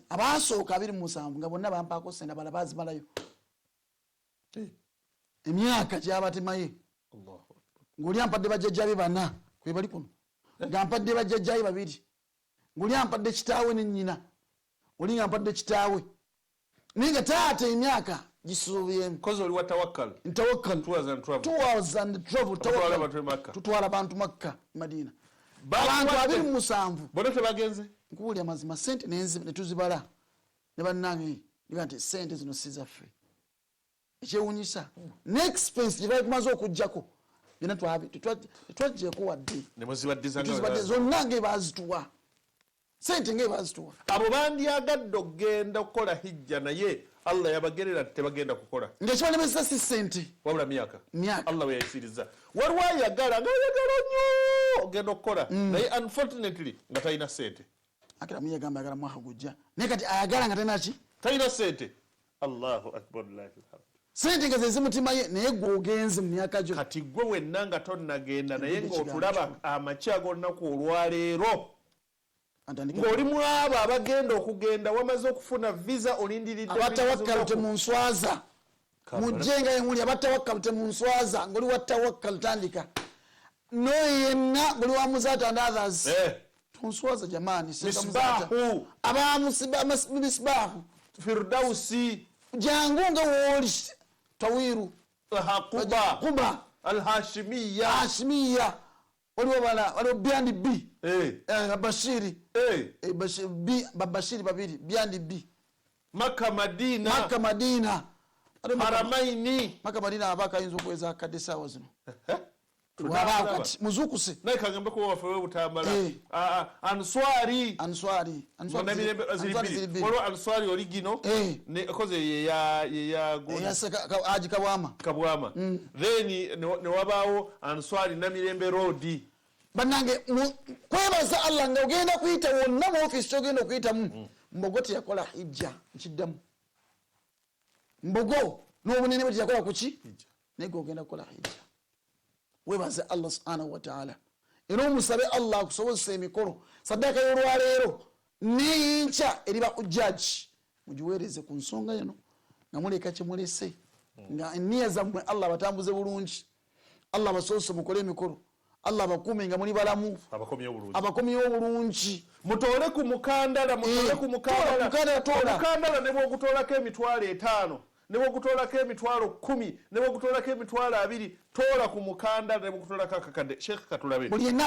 abasooka 27 nga bonna bampaako sente abala bazimalayo emyaka gyabatemaye ng'oli ampadde bajjajjabe bana kwe bali kuno nga mpadde bajjajjabe 2 ng'oli ampadde kitaawe ne nnyina oli nga mpadde kitaawe naye nga taata emyaka gisuubyemu kozi oli wa tawakkal ntawakkal 2012 tutwala bantu Makka Madina abantu 27 bona tebagenze nkuwulya mazima sente netuzibala ne bannange niga nti sente zino si zaffe ekyewunyisa neexpense gye bakumaze okugjako byonna tetwaggyeko wadde zonna ngaebazituwa sente ngaebazituwa abo bandyagadde okgenda okukola hijja naye Allah yabagerera tebagenda kukola ng'ekibalemesa si sente wabula myaka Allah weyayisiriza waliwo ayagala ng'ayagala nnyo ogenda okukola naye unfortunately nga talina sente akiramu yagamba ayagala mwaka gujja naye kati ayagala nga talina ki talina sente Allahu akbar sente nga zezi mutima ye naye gwogenze mu myaka gyo kati gwe wenna nga tonnagenda naye ng'otulaba amakya g'olunaku olwaleero ng'oli mu abo abagenda okugenda wamaze okufuna visa olindiridde abatawakkalu temunswaza mujjenga yemuli abatawakkalu temunswaza ng'oli wattawakkalu tandika noyo yenna ng'oli wa Muzaata and others tonswaza jamani misbahu misbahu firdausi jangu nga wooli tawiru Quba al-Hashimiyya waliwo bala waliwo byandi b Bashiri Babashiri 2 byandi b Makka Madina Haramaini Makka Madina abaka ayinza okuweza akadde saawa zino wabakati muzukuse naye kagambe ko wafe we butambala answari waliwo answari origino koze aji kabwama then ne wabaawo answari namirembe road bannange kwebaza Allah nga ogenda kuyita wonna mu office kyogenda okuyitamu mbogo teyakola hijja nkiddamu mbogo n'obunene bwe teyakola kuki naye ogenda kukola hijja webaze Allah subhanahu wa ta'ala era omusabe Allah akusobozesa emikolo saddaaka y'olwaleero neyinkya eriba hujjaji mugiweereze ku nsonga yano nga muleka kye mulese nga enniya zammwe Allah batambuze bulungi Allah basobozese mukole emikolo Allah bakume nga muli balamu abakomyewo bulungi mutole ku mukandala mukandala ne bw'ogutoolako emitwalo 5 ne bw'ogutoolako emitwalo 10 ne bw'ogutoolako emitwalo 2 toola ku mukandala ne bw'ogutoolako akakadde Sheikh katulabe buli yenna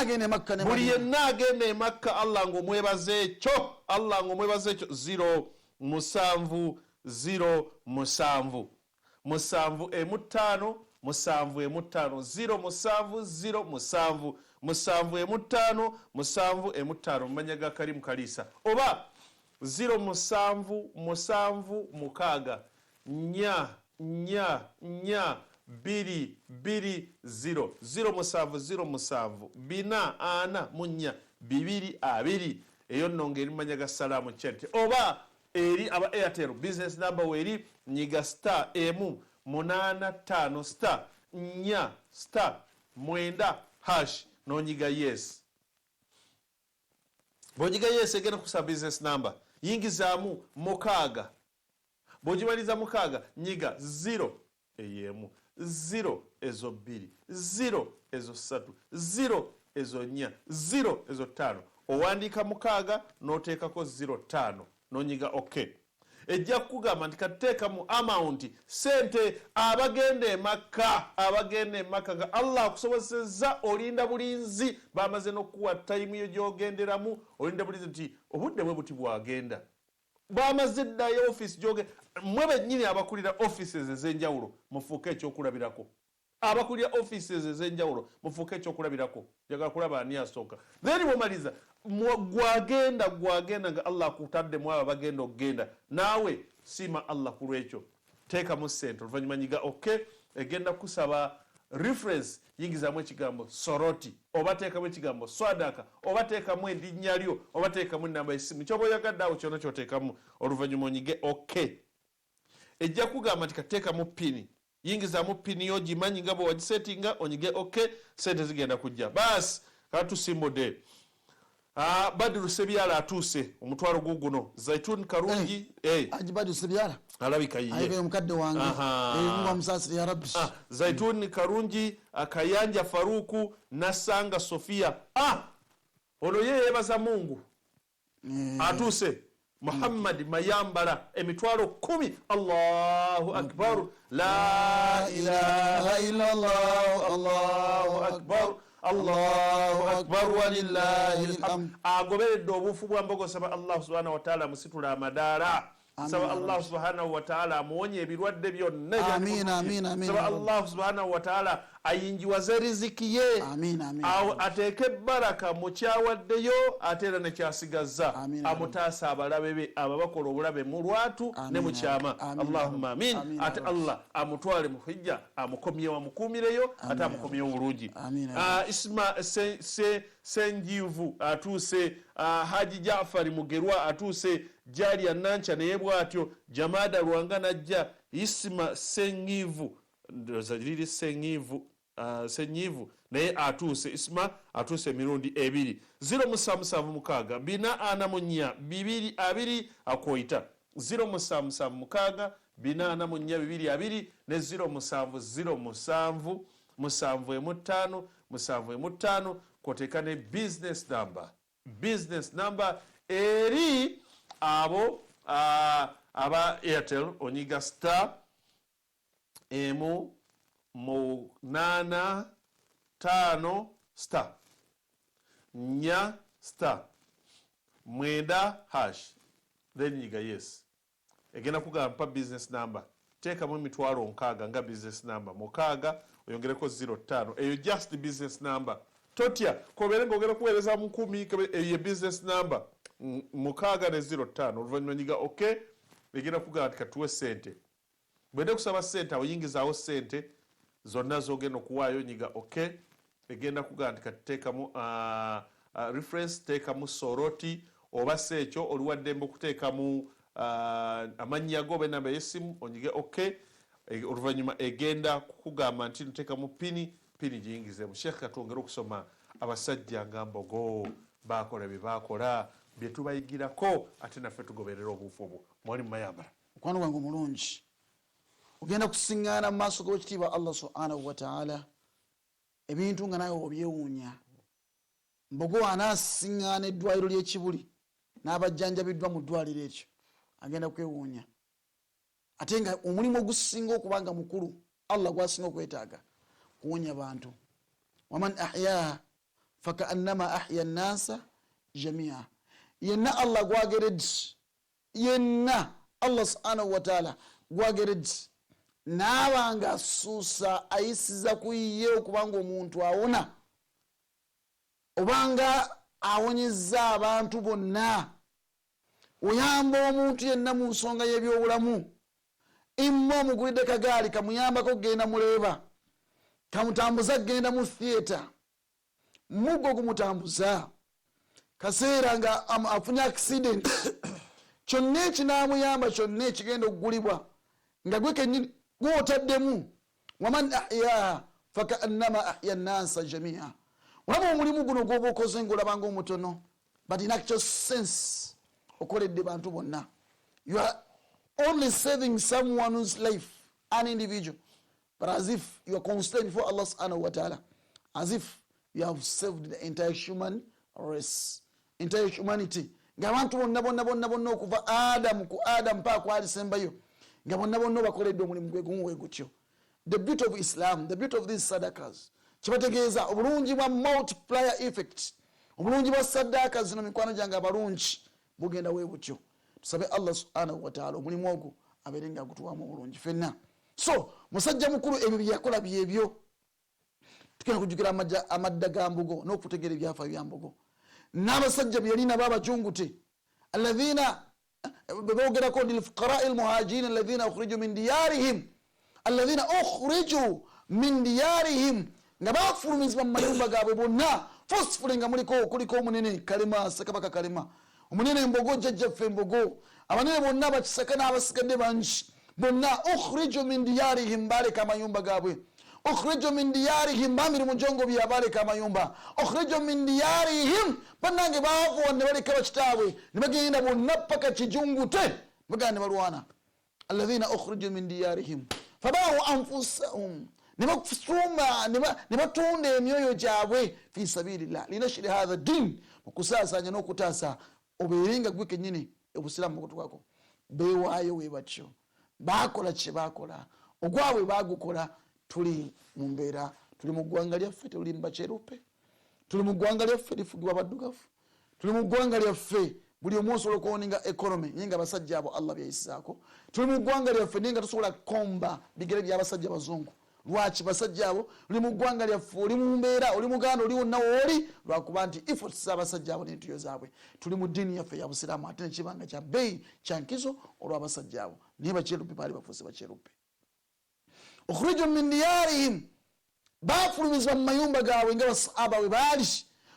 agenda e Makka Allah ng'omwebaza ekyo 0 7 0 7 7 5 musanvu emutano 0 musanvu emutano musanvu emutano mumanya ga Karimu Kalisa oba 0 mukaaga nya 2 0 musanvu bina ana munya 2 eyo nonge erimanya ga Salamu Charity oba eri aba Airtel business number weri nyiga star emu 85 star 4 star 9 hash nonyiga yes bonyiga yes egena kusaba business number yingizaamu mukaaga bojimaliza mukaaga nyiga 0 eyemu 0 ezo 2 0 ezo 3 0 ezo 4 0 ezo 5 owandika mukaaga noteekako 05 nonyiga okay ejja kugamba nti kateeka mu amount sente abagenda e Makka nga Allah akusobozesezza olinda bulinzi bamaze n'okuwa time yo gyogenderamu olinda bulinzi nti obudde bwe buti bwagenda bamaze ddayo office joge mwe bennyini abakulira offices ez'enjawulo mufuuke ekyokulabirako abakulira offices ez'enjawulo mufuuke ekyokulabirako njagala kulaba ani asooka then bwomaliza gwagenda nga Allah akutaddemu abo bagenda okugenda naawe siima Allah ku lwekyo teekamu ssente oluvannyuma nyiga okay egenda kusaba reference yingizaamu ekigambo soroti oba teekamu ekigambo swadaka oba teekamu erinnya lyo oba teekamu ennamba y'essimu kyoba oyagadde awo kyonna kyoteekamu oluvannyuma onyige okay ejja kugamba nti kateekamu pini yingizaamu pini yo gimanyi nga bwe wagisetinga onyige okay sente zigenda kujja baasi katusimbudde Badru Sebyala atuuse omutwalo guguno Zaitun Karungi Badru Sebyala alabika yiye ayibe mukadde wange ngwa musasiri ya rabbi Zaitun Karungi Akayanja Faruku Nasanga Sofia ono ye yebaza Mungu atuuse Muhammad Mayambala emitwalo 10 Allahu akbar la ilaha illa Allah Allahu akbar Allahu akbar walillahi alhamd agoberedde obufu bwa mbogo saba Allah subhanahu wa ta'ala musitula amadala saba Allah subhanahu wa ta'ala amuonye ebirwadde byonna amina saba Allah subhanahu wa ta'ala ayinjiwaze riziki ye ateeke baraka mu kyawaddeyo ate era ne kyasigaza amutaasa abalabe be ababakola obulabe mu lwatu ne mu kyama Allahumma amin ate Allah amutwale mu hijja amukomyewo amukuumireyo ate amukomyewo bulungi Isma Senjivu atuuse Haji Jaafari Mugerwa atuuse Jalia Nancha naye bw'atyo Jamada Lwanga najja Isma Senyivu ndozaliri Senyivu naye atuuse Isma atuuse mirundi 2 0 mukaaga bina ana munya 2 akoita 0 mukaaga bina ana munya 2 ne 0 musanvu emutano koteka ne business number eri abo aba Airtel onyiga star emu 8 5 star nya star 9 hash then nyiga yes egenda kugamba business number teekamu emitwalo 6 nga business number mukaaga oyongereko 05 eyo just business number totya kobere ngogera kuweereza mu 10 eyo business number 6 ne 05 oluvannyuma nyiga okay egenda kugamba nti katuwe sente bwende kusaba sente oyingizaawo sente zonna zogenda okuwaayo nyiga okay egenda kugamba nti katuteekamu reference teekamu soroti oba si ekyo oliwaddembe okuteekamu amannya go oba enamba y'essimu onyige okay oluvannyuma egenda kukugamba nti nteekamu pini giyingizeemu sheekh katwongere okusoma abasajja nga Mbogo baakola bye baakola bye tubayigirako ate naffe tugoberera obuufu obwo mwalimu Mayambala mukwano gwange omulungi ogenda kusiŋŋaana mu maaso g'ekitiibwa Allah subhanahu wa ta'ala ebintu nga nawe obyewuunya Mbogo anaasiŋŋaana eddwaliro ly'ekibuli n'abajjanjabiddwa mu ddwaliro ekyo agenda kwewuunya ate nga omulimu ogusinga okuba nga mukulu Allah gwasinga okwetaaga kuwonya bantu waman ahyaha fakaannama ahya nnasa jamia yenna Allah gwageredde yenna Allah subhanahu wa ta'ala gwageredde n'abanga asuusa ayisiza kuyiye okubanga omuntu awona obanga awonyezza abantu bonna oyamba omuntu yenna mu nsonga y'ebyobulamu imma omugulidde kagaali kamuyambako kugenda muleeba kamutambuza kugenda mu theatre mugo gumutambuza kaseera nga afunye accident kyonna ekinamuyamba kyonna ekigenda okugulibwa nga gwe kennyini gwotaddemu waman ahyaha fakaannama ahya nnasa jamia olaba omulimu guno gwoba okoze ngaolabanga omutono but in actual sense okoledde bantu bonna you are only saving someone's life an individual but as if you are concerned before Allah subhanahu wa ta'ala as if you have saved the entire human race entire humanity nga abantu bonna okuva Adam ku Adam mpaka ku alisembayo nga bonna bakoledde omulimu gwe gutyo. The beauty of Islam, the beauty of these sadakas kibategeeza obulungi bwa multiplier effect obulungi bwa sadaka zino mikwano gyange abalungi bugenda we butyo. Tusabe Allah subhanahu wa ta'ala omulimu ogwo abeere nga gutuwamu obulungi fenna. So musajja mukulu ebyo byakola byebyo tukena kujukira amadda ga Mbogo n'okutegeera ebyafa bya Mbogo n'abasajja byalina babajungute alladhina bogerako lilfuqara'i almuhajirin alladhina ukhriju min diyarihim alladhina ukhriju min diyarihim nga bafulumizibwa mu mayumba gaabwe bonna forcefully nga kuliko omunene Kalema Ssekabaka Kalema omunene Mbogo jjajjaffe Mbogo abanene bonna bakisaka n'abasigadde bangi bonna ukhriju min diyarihim baleka amayumba gaabwe ukhriju min diyarihim bamiri mujongo byabaleka amayumba ukhriju min diyarihim bannange baavua ne baleka bakitaabwe ne bagenda bonna paka kijungute bagenda ne balwana alladhina ukhriju min diyarihim fabahu anfusahum ne bakusuma ne batunda emyoyo gyabwe fi sabilillah linashri hadha din okusaasanya n'okutaasa obeerenga gwe kennyini obusiraamu bukutwako beewaayo we batyo bakola kye bakola ogwabwe bagukola. Tuli mu mbeera tuli mu ggwanga lyaffe tuli mu bakyerupe tuli mu ggwanga lyaffe lifugibwa baddugavu tuli mu ggwanga lyaffe buli omu osobola okuwoninga economy naye nga abasajja abo Allah byayisizaako tuli mu ggwanga lyaffe naye nga tosobola komba bigere by'abasajja bazungu. Lwaki basajja abo oli mu ggwanga lyaffe oli mu mbeera oli muganda oli wonna wooli lwakuba nti efforts z'abasajja abo n'entuyo zaabwe tuli mu ddiini yaffe ya busiraamu ate nekibanga kya bbeeyi kya nkizo olw'abasajja abo naye bakyerupe baali bafuuse bakyerupe. Ukhriju min diyarihim bafulumizibwa mu mayumba gaabwe nga basahaba bwe baali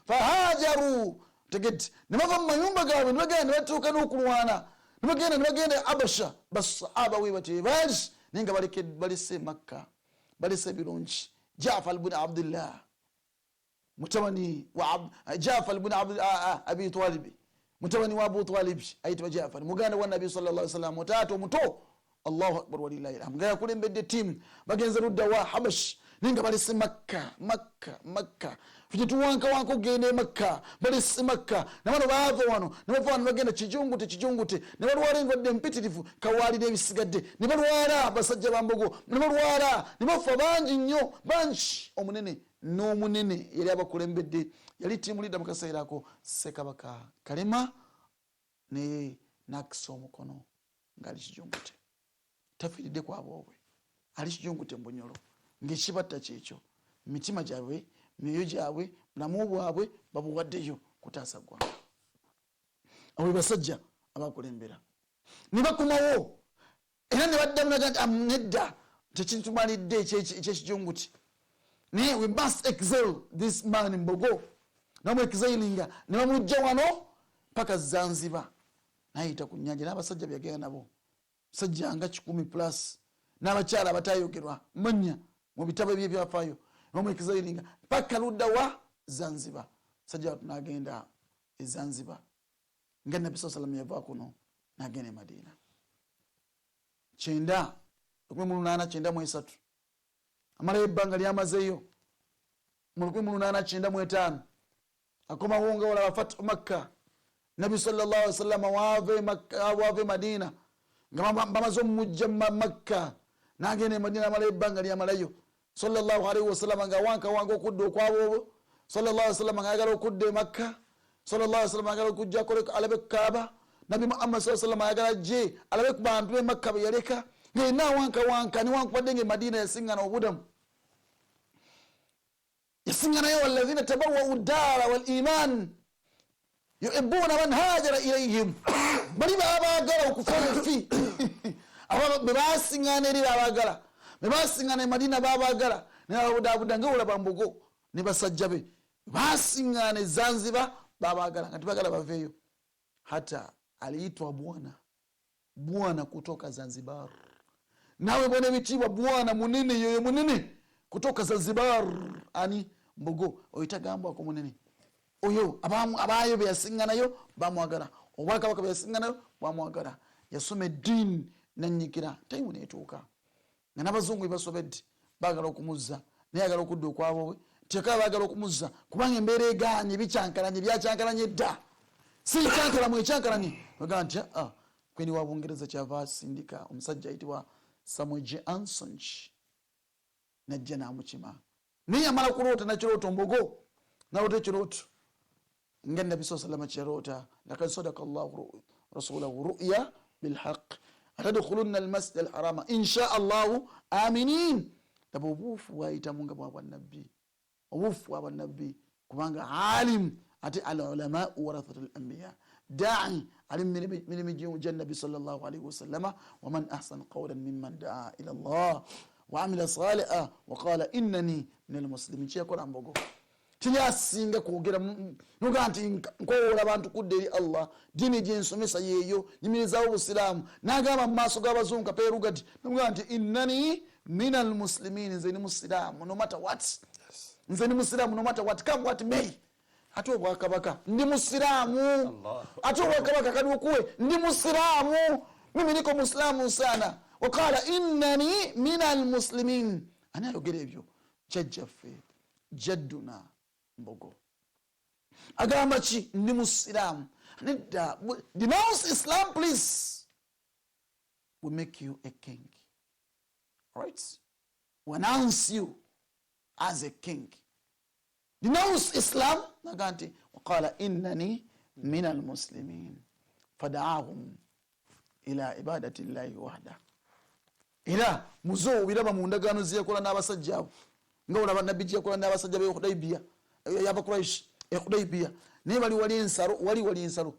fahajaru tegeti ne bava mu mayumba gaabwe ne bagenda ne batuuka n'okulwana ne bagenda Abasha basahaba we batyo baali naye nga balese Makka balese ebirungi. Jafar ibn Abdullah mutabani wa Jafar ibn Abi Talib mutabani wa Abu Talib ayitibwa Jafar muganda wa Nabi sallallahu alaihi wasallam mutato muto. Allahu akbar walillahi alhamd. Nga yakulembedde tiimu bagenze ludda wa Habash ninga balese Makka fije tuwanka ogende Makka balese Makka nabano baava wano ne bava wano bagenda kijungute ne balwala engodde empitirivu kawalira ebisigadde ne balwala basajja ba Mbogo ne balwala ne bafa bangi nnyo bangi omunene n'omunene yali abakulembedde yali tiimu lidda mu kaseera ako Ssekabaka Kalema ne nakisa omukono ngali kijungute tafiridde kwabwe ali kijungute Mbonyolo ng'ekibatta kyekyo mitima gyabwe myoyo gyabwe bulamu bwabwe babuwaddeyo kutaasa ggwanga. abo basajja abakulembera ne bakomawo era ne baddamu naga nedda tekitumalidde ekyekijunguti naye we must excel this man Mbogo namuexailinga ne bamujja wano paka Zanzibar nayita ku nnyanja n'abasajja byagenda nabo sajja nga 10+ n'abakyala abatayogerwa manya mu bitabo bye byafaayo namuexailinga paka ludda wa Zanzibar. Sajja tunagenda e Zanzibar nga Nabbi sallallahu alayhi wasallam yava kuno nagenda e Madina 1893 amalayo ebbanga lyamazeeyo mu 1895 akomawo nga wala Fatu Makka. Nabbi sallallahu alayhi wasallam waave Madina nga bamaze omujja Makka nagenda e Madina amalayo ebbanga lyamalayo sallallahu alayhi wasallam nga wanka okudda okwabo sallallahu alayhi wasallam nga ayagala okudda e Makka sallallahu alayhi wasallam ayagala okujja alabe Kaaba. Nabi Muhammad sallallahu alayhi wasallam ayagala je alabe ku bantu e Makka be yaleka ng'ena wanka newankubadde ng'e Madina yasiŋŋana obudamu yasiŋŋanayo walladhina tabawwa'u ddaara wal iman yuhibbuna man hajara ilayhim bali babaagala okufa obufi bebasiŋŋana eri babaagala bebasiŋŋana e Madina babaagala nebabudaabuda ng'olaba Mbogo ne basajja be basiŋŋana e Zanzibar babaagala nga tebagala baveeyo. Hata aliitwa bwana kutoka Zanzibar. Nawe bwana bitibwa bwana munene yoyo munene kutoka Zanzibar ani Mbogo oyitagambwa ko munene oyo abayo byasiŋŋanayo bamwagala obwakabaka byasiŋŋanayo bamwagala yasoma eddiini nanyikira tayimu neetuuka nga n'abazungu basobedde baagala okumuzza naye agala okudda okwabo we tekaba baagala okumuzza kubanga embeera egaanye byakyankalanye dda si kyankalamu ekyankalanye bagamba nti kweni wa Bungereza kyava asindika omusajja ayitibwa Samuel J. Anson najja namukima naye amala kuloota nakirooto Mbogo naloota ekirooto nga Nabbi sallallahu alayhi wasallam kyaloota lakad sadaka Allahu rasulahu ru'ya bilhaq atadkhulunna almasjid alharama insha Allahu aminin. Laba obuufu bwayitamu nga bwabwa Nabbi obuufu bwabwa Nabbi kubanga alim ate alulama warathatul anbiya da'i alim min Nabbi sallallahu alayhi wasallama waman ahsana qawlan mimman da'a ila Allah wa amila salihan wa qala innani minal muslimin. Kyekola Mbogo tinyasinga kwogera nuga nti nkowola abantu kudde eri Allah dini gyensomesa yeeyo nyimirizawo obusiraamu nagamba mu maaso g'abazungu kapeerugati nuga nti innani minal muslimin nze ni musiraamu no matter what nze ni musiraamu no matter what come what may. Ate obwakabaka ndi musiraamu ate obwakabaka kadi okuwe ndi musiraamu mimi niko muislamu sana wakala innani minal muslimin. Ani ayogera ebyo jjajjaffe jadduna Mbogo agamba ki ndi musiraamu nedda denounce Islam please we make you a king. Right? We announce you as a king. Denounce Islam naganti waqala innani minal muslimin fada'ahum ila ibadati llahi wahda. Era muzo biraba mu ndagaano ziyakola n'abasajja abo nga olaba Nabbi yakola n'abasajja be Hudaybiyah y'Abakuraish Hudaybiyah naye wali ensalo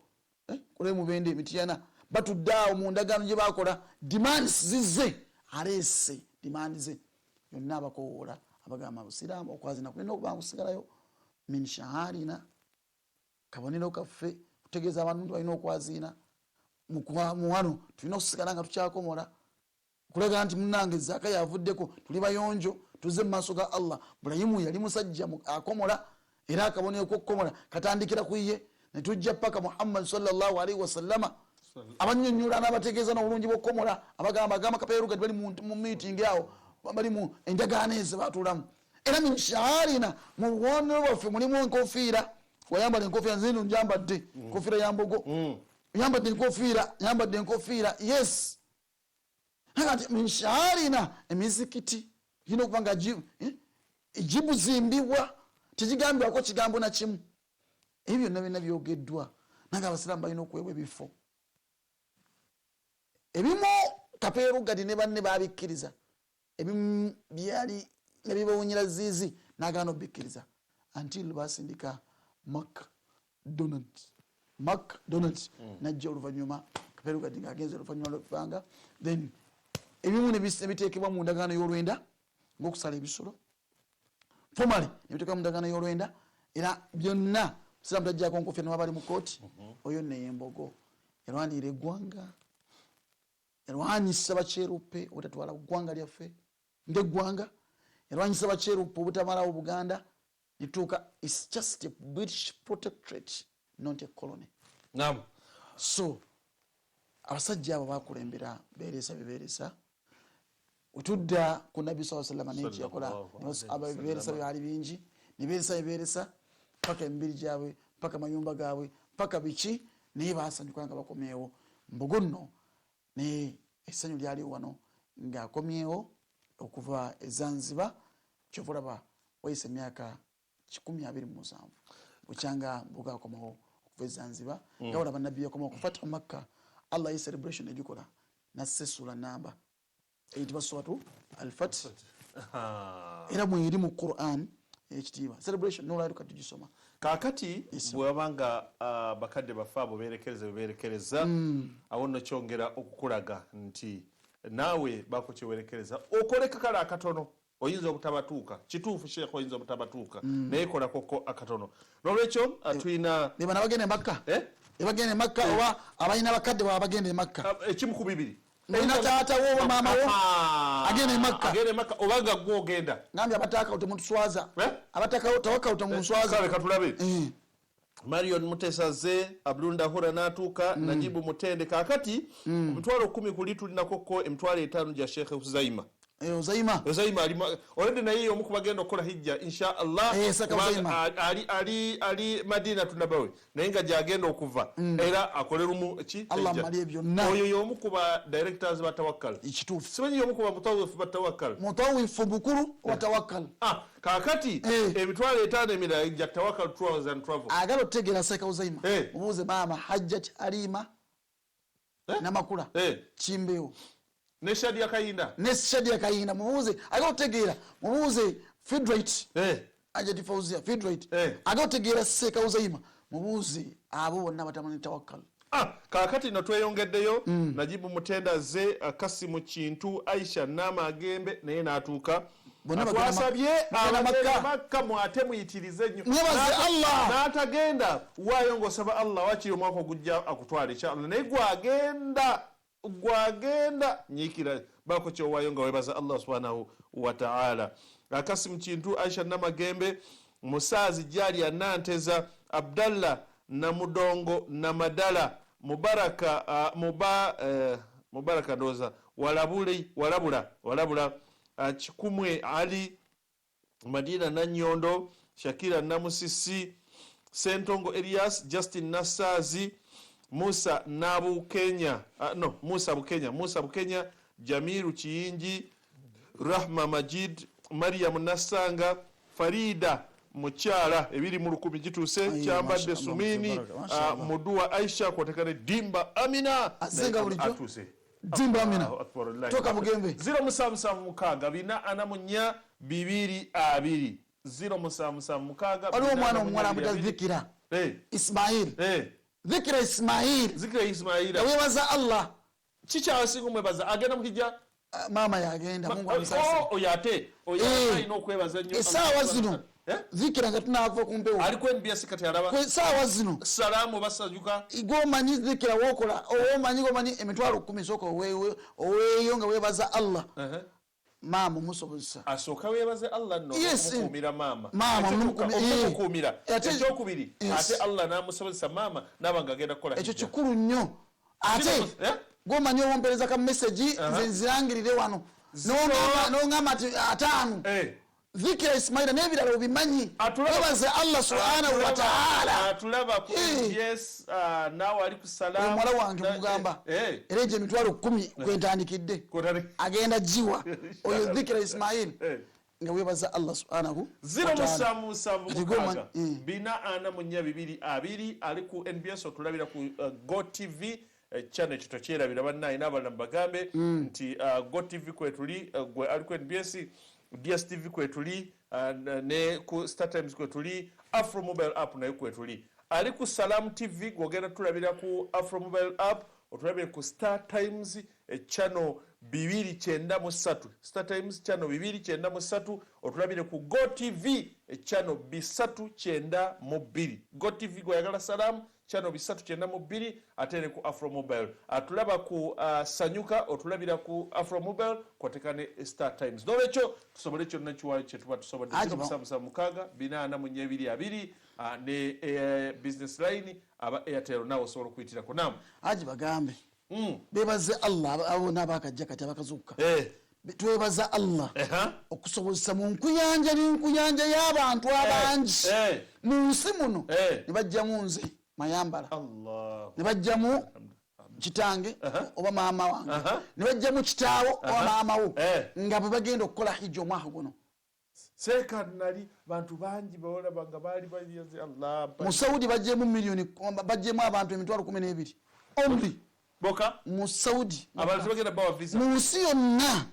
kule mubende emitiyana batuddaawo mu ndagaano gye bakola demands zizze alese demand ze yonna abakowoola abagamba abusiraamu okwazina kulina okuba kusigalayo min shaharina kabonero kaffe kutegeeza abantu balina okwazina mu wano tulina okusigala nga tukyakomola kulaga nti munange zaka yavuddeko tuli bayonjo tuze mu maaso ga Allah. Burayimu yali musajja akomola era akabonero k'okukomola katandikira ku ye ne tujja paka Muhammad sallallahu alaihi wasallama abannyonnyola n'abategeeza n'obulungi bw'okukomola abagamba kapeeruga bali mu meeting awo bali mu endagaano ezo batuulamu. Era min shaharina mu bubonero bwaffe mulimu enkofiira wayambala enkofiira nzino njambadde enkofiira ya Mbogo yambadde enkofiira yes hagati min shaharina emizikiti gino kubanga jibuzimbibwa tegigambibwako kigambo na kimu. Ebyo byonna byogeddwa nange abasiraamu balina okuweebwa ebifo ebimu kapeerugadi ne banne babikkiriza ebimu byali nga bibawunyira ziizi n'agaana obikkiriza until basindika McDonald najja oluvannyuma kapeerukadi ng'agenze oluvannyuma lw'ebbanga then ebimu ne biteekebwa mu ndagaano y'olwenda ng'okusala ebisolo formally ne biteekebwa mu ndagaano y'olwenda era byonna siramu tajjako nkofya newaba ali mu kooti oyo neyembogo yalwanirira eggwanga yalwanyisa bakyeruppe obutatwala ggwanga lyaffe ng'eggwanga yalwanyisa bakyeruppe obutamalawo Buganda nituuka is just a British protectorate not a colony. So abasajja abo bakulembera beeresa bibeeresa otudda ku nabbi sallallahu alaihi wasallam n'ekyo yakola beeresa byali bingi ne beeresa paka emibiri gyabwe paka mayumba gaabwe paka biki naye baasanyuka nga bakomyewo mbogo nno ne essanyu lyali wano ng'akomyewo okuva e Zanzibar kyovulaba wayise emyaka 27 bukyanga mbogo akomawo okuva e Zanzibar nga olaba nabbi yakomawo okufata Makka Allah ye celebration egikola nassesula namba eyitibwa suratu al-Fath era mweri mu Quran ekitiibwa celebration nolwaluka tugisoma kakati bwabanga bakadde bafaabo berekereza awo nno kyongera okukulaga nti naawe bakukyewerekereza okoleka kale akatono oyinza obutabatuuka kituufu sheekh oyinza obutabatuuka naye kolakoko akatono nolwekyo tuyina ne bana bagenda Makka bagenda e Makka oba abalina bakadde baba bagenda e Makka ekimu ku bibiri olina taata wo oba maama wo agenda e Makka obanga gwe ogenda ngambye abataka temutuswaza abataka tawakka temunswaza kale katulabe Marion Mutesaze Abdullah Hura natuka Najibu Mutende kakati emitwalo 10 kuli tulinakoko emitwalo 5 ja Sheikh Uzaima Uzaima already naye omu kubagenda okukola hijja insha Allah ali Madina tunabawe naye nga jagenda okuva era akolerumu ki Allah mali byonna oyo yomu kuba directors batawakkal ekituufu simanyi yomu kuba mutawif batawakkal bukuru watawakkal kakati emitwalo 5 emirala ja tawakkal tours and travel agalo otegeera Sheikh Uzaima mubuuze maama Hajjat Halima namakula Chimbewo Neshadia Kayinda mubuuze aga otegeera mubuuze Fidrate Hajjat Fauzia Fidrate aga otegeera Sheikh Uzaima mubuuze abo bonna batamani tawakkal kakati no tweyongeddeyo Najibu Mutenda ze Kasimu Kintu Aisha Namagembe naye natuuka twasabye Makka mwate muyitirize nnyo n'atagenda waayo ng'osaba Allah wakiri omwaka ogujja akutwala inshallah naye gwagenda nyikira bako kyowaayo nga webaza Allah subhanahu wa ta'ala Kasimu Kintu Aisha Namagembe Musaazi Jali Ananteza Abdallah Namudongo Namadala Mubaraka Doza walabula Chikumwe Ali Madina Nanyondo Shakira Namusisi Sentongo Elias Justin Nasazi Musa Bukenya Jamiru Chiyingi Rahma Majid Mariam Nasanga Farida Muchala ebiri mu 10 gituse kyambadde Sumini Mudua Aisha kwotekane Dimba Amina asenga bulijjo Dimba Amina toka Mugembe 0776 bina anamunya 22 0776 waliwo mwana omwana amuta Dhikira Ismail Dhikira Ismail yawebaza Allah kikyasinga omwebaza agenda mukijja mama yagenda Mungu amusasa oyate ino okwebaza nnyo esaawa zino Dhikira nga tunaava ku mpewo aliko NBS kati alaba esaawa zino salaamu basajuka igoomanyi Dhikira wokola owomanyi emitwalo 10 sooka oweeyo nga weebaza Allah maama musobozesa asooka weebaze Allah no okukumira maama okumukumira ekyokubiri ate Allah namusobozesa maama nabanga agenda kukola ekyo kikulu nnyo ate gomanyi owompereza ka message nze nzirangirire wano nongamba ati 5 Dhikira Ismaila n'ebirala obimanyi webaze Allah subhanahu wa ta'ala atulaba ku yes nawe ali ku salamu omwala wange mugamba ereje emitwalo 10 kwentandikidde agenda jiwa oyo Dhikira Ismail nga webaze Allah subhanahu wa ta'ala bina ana munya 22 ali ku NBS otulabira ku Go TV channel kito kyerabira bannaye n'abalala bagambe nti Go TV kwetuli gwe ali ku NBS DSTV kwetuli ne ku Star Times kwetuli, Afro Mobile app nayo kwetuli. Ali ku Salam TV gwogenda tulabira ku Afro Mobile app, otulabire ku Star Times channel 293, Star Times channel 293, otulabire ku Go TV channel 392, Go TV gwayagala Salam channel 392, atene ku Afro Mobile. Atulaba ku Sanyuka, otulabira ku Afro Mobile, kwatekane Star Times. Nolecho tusobole kyonna kiwayo kye tuba tusobodde 0776 ne business line aba Airtel nawo osobola okuyitirako. Naam aji bagambe bebaze Allah abona abakajja kati abakazuka twebaza Allah okusobozesa mu nkuyanja y'abantu abangi mu nsi muno ne bajjamu nze Mayambala ne bajjamu kitange oba maama wange ne bajjamu kitaawo oba maama wo nga bwe bagenda okukola hijja omwaka guno. Seka nali bantu bangi baola banga bali bayaze Allah mu Saudi bajjemu milioni bajjemu abantu 12,000 only boka mu Saudi abantu bagenda bawa visa mu nsi yonna.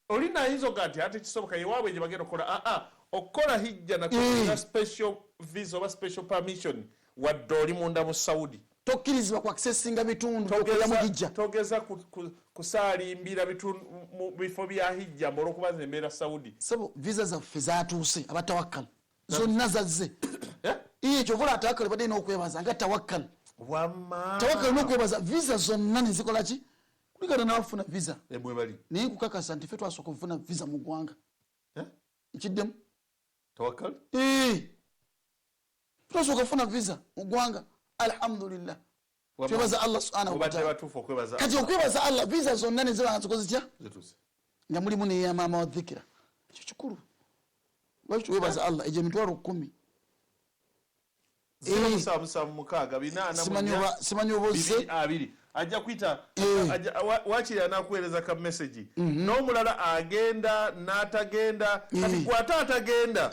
Olina hizo gati ate kisoboka yewaabwe gye bagenda okukola okukola hijja na kukola special visa oba special permission wadde oli munda mu Saudi tokkirizibwa ku accessinga bitundu okukola mu hijja. Togeza kusaalimbira bitundu mu bifo bya hijja olw'okuba ze embeera Saudi. Sabo visa zaffe zaatuuse abatawakkal zonna zazze ekyo vula atawakkal badde n'okwebaza nga tawakkal tawakkal n'okwebaza visa zonna ne zikola ki kuligana n'abafuna visa ebwe bali naye nkukakasa nti ffe twasooka okufuna visa mu ggwanga ekiddemu tawakkal twasooka okufuna visa mu ggwanga. Alhamdulillah twebaza Allah subhanahu wa ta'ala. Kati okwebaza Allah visa zonna ne ziba nzikoze zitya nga mulimu neya maama wa dhikira ekyo kikulu lwaki twebaza Allah ejo 10,000 simanyi oboze ajja kwita wakiri anakuweereza ka message n'omulala agenda n'atagenda kati gwate atagenda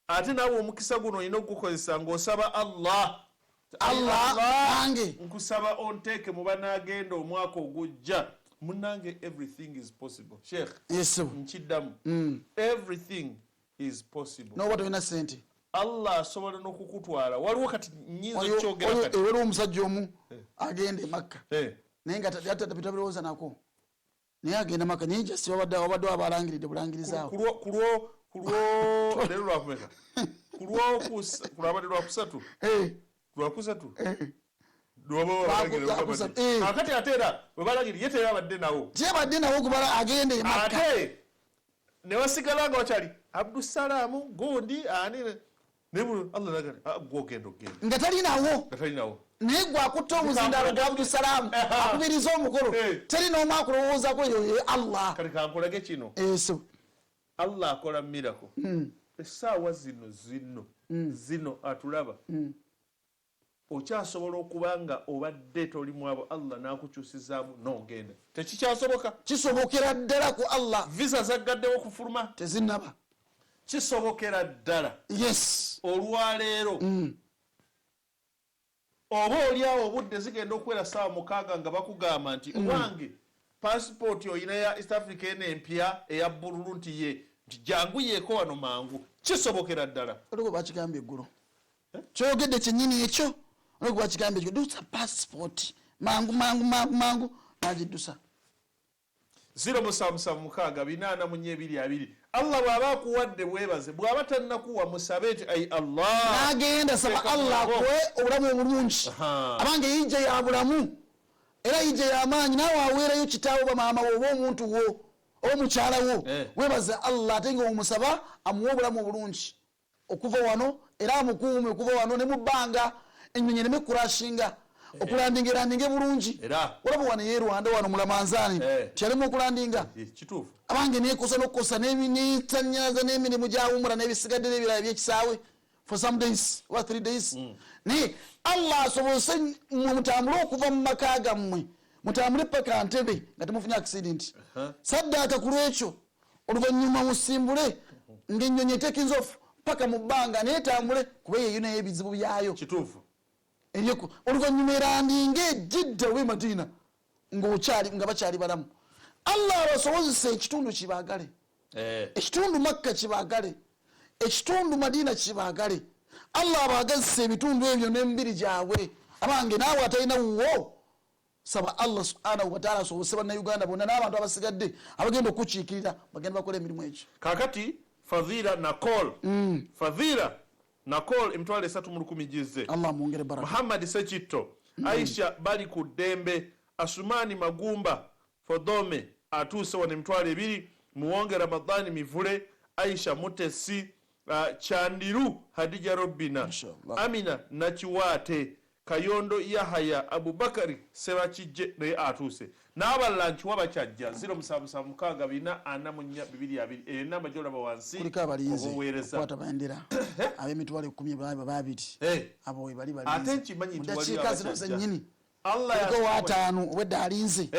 ate naawe omukisa guno olina okugukozesa ng'osaba Allah nange nkusaba onteeke mu banaagenda omwaka ogujja munange everything is possible Sheikh nkiddamu everything is possible noba tolina sente Allah asobola n'okukutwala waliwo kati nyinza kyogera kati waliwo omusajja omu agenda e Makka naye nga tapita birowooza nako naye agenda Makka naye jasi wabadde wabalangiridde bulangirizaawo kulwo leero lwakumeka kulwabadde lwakusatu lwakusatu akati ate era webalagiri ye teyabadde nawo kubala agenda e Makka ate newasigala nga wakyali Abdussalaamu gundi ani Allah nagani gwogenda nga talinawo naye gwakutta omuzindalo gwa Abdussalaamu akubiriza omukolo teri n'omu akulowoozaako eyo Allah. Kati kankolage kino Allah akola miracle essaawa zino atulaba okyasobola okuba nga obadde toli mu abo Allah n'akukyusizaamu n'ogenda tekikyasoboka kisobokera ddala ku Allah. Visa zaggaddewo okufuluma tezinnaba kisobokera ddala olwaleero oba oliawo obudde zigenda okuwera ssaawa 6 nga bakugamba nti owange passport oyina ya East Africa eno empya eya bbululu nti nti jangu yeeko wano mangu kisobokera ddala olwo bakigambye eggulo kyogedde kyennyini ekyo olwo bakigambye ekyo dusa passport mangu nagiddusa 0776 Allah bw'aba akuwadde bwebaze bw'aba tannakuwa musabe nti ayi Allah nagenda saba Allah akuwe obulamu obulungi abange yijja ya bulamu era yijja y'amaanyi naawe aweerayo kitaawo ba maama wo oba omuntu wo oba mukyala wo webaze Allah ate nga omusaba amuwe obulamu obulungi okuva wano era amukuume okuva wano ne mu bbanga ennyonyi ne mekurashinga okulandinga bulungi olaba wano ye Rwanda wano mulamanzaani kyalimu okulandinga kituufu abange nekosa n'okukosa n'emitannyaza n'emirimu gyawumula n'ebisigadde n'ebirala by'ekisaawe for some days or 3 days naye Allah asobose mutambule okuva mu maka gammwe mutambule paka Ntebe nga temufunye accident saddaaka ku lwekyo oluvannyuma musimbule ng'ennyonyi etekinza ofu paka mu bbanga neetambule kuba yeyo nayo ebizibu byayo kituufu eryeko oluvannyuma erandinga Jidda oba Madina nga bakyali balamu Allah abasobozesa ekitundu kibaagale ekitundu makka kibagale ekitundu madina kibagale allah abagazisa ebitundu ebyo n'emibiri gyabwe abange naawe atalina wuwo saba allah subhanahu wataala asobose bannayuganda bonna n'abantu abasigadde abagenda okukiikirira bagenda bakola emirimu egyo kakati fadhila nakol emitwalo 3 mu 10 gize allah mwongere baraka muhammad sekitto aisha bali ku ddembe asumani magumba fodome atuuse wano emitwalo 2 muwonge ramadhani mivule aisha mutesi chandiru hadija robina amina nakiwaate kayondo yahaya abubakari sebakijje naye atuuse n'abalala nkiwa bakyajja 0776 enamba gyolaba wansi kuliko abalinzi okukwata bandera ab'emitwalo 10 babiri abo we bali balinzi ate nkimanyi nti mudakiika zino zennyini kuliko waataano obwedda alinze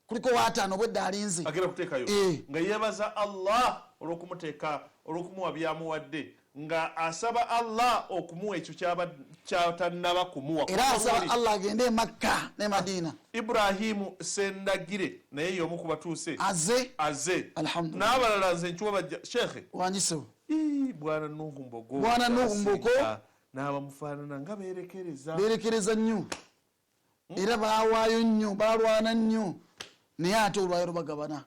kuliko waataano obwedda alinze agenda kuteekayo nga yeebaza allah olw'okumuwa byamuwadde nga asaba allah okumuwa ekyo kyatannaba kumuwa era asaba allah agende e makka ne madina ibrahimu sendagire naye y'omu ku batuuse aze n'abalala nze nkiwa bajja shekhe wanyisewo bwana nuhu mbogo n'abamufaanana nga berekereza nnyo era baawaayo nnyo balwana nnyo naye ate olwayo bagabana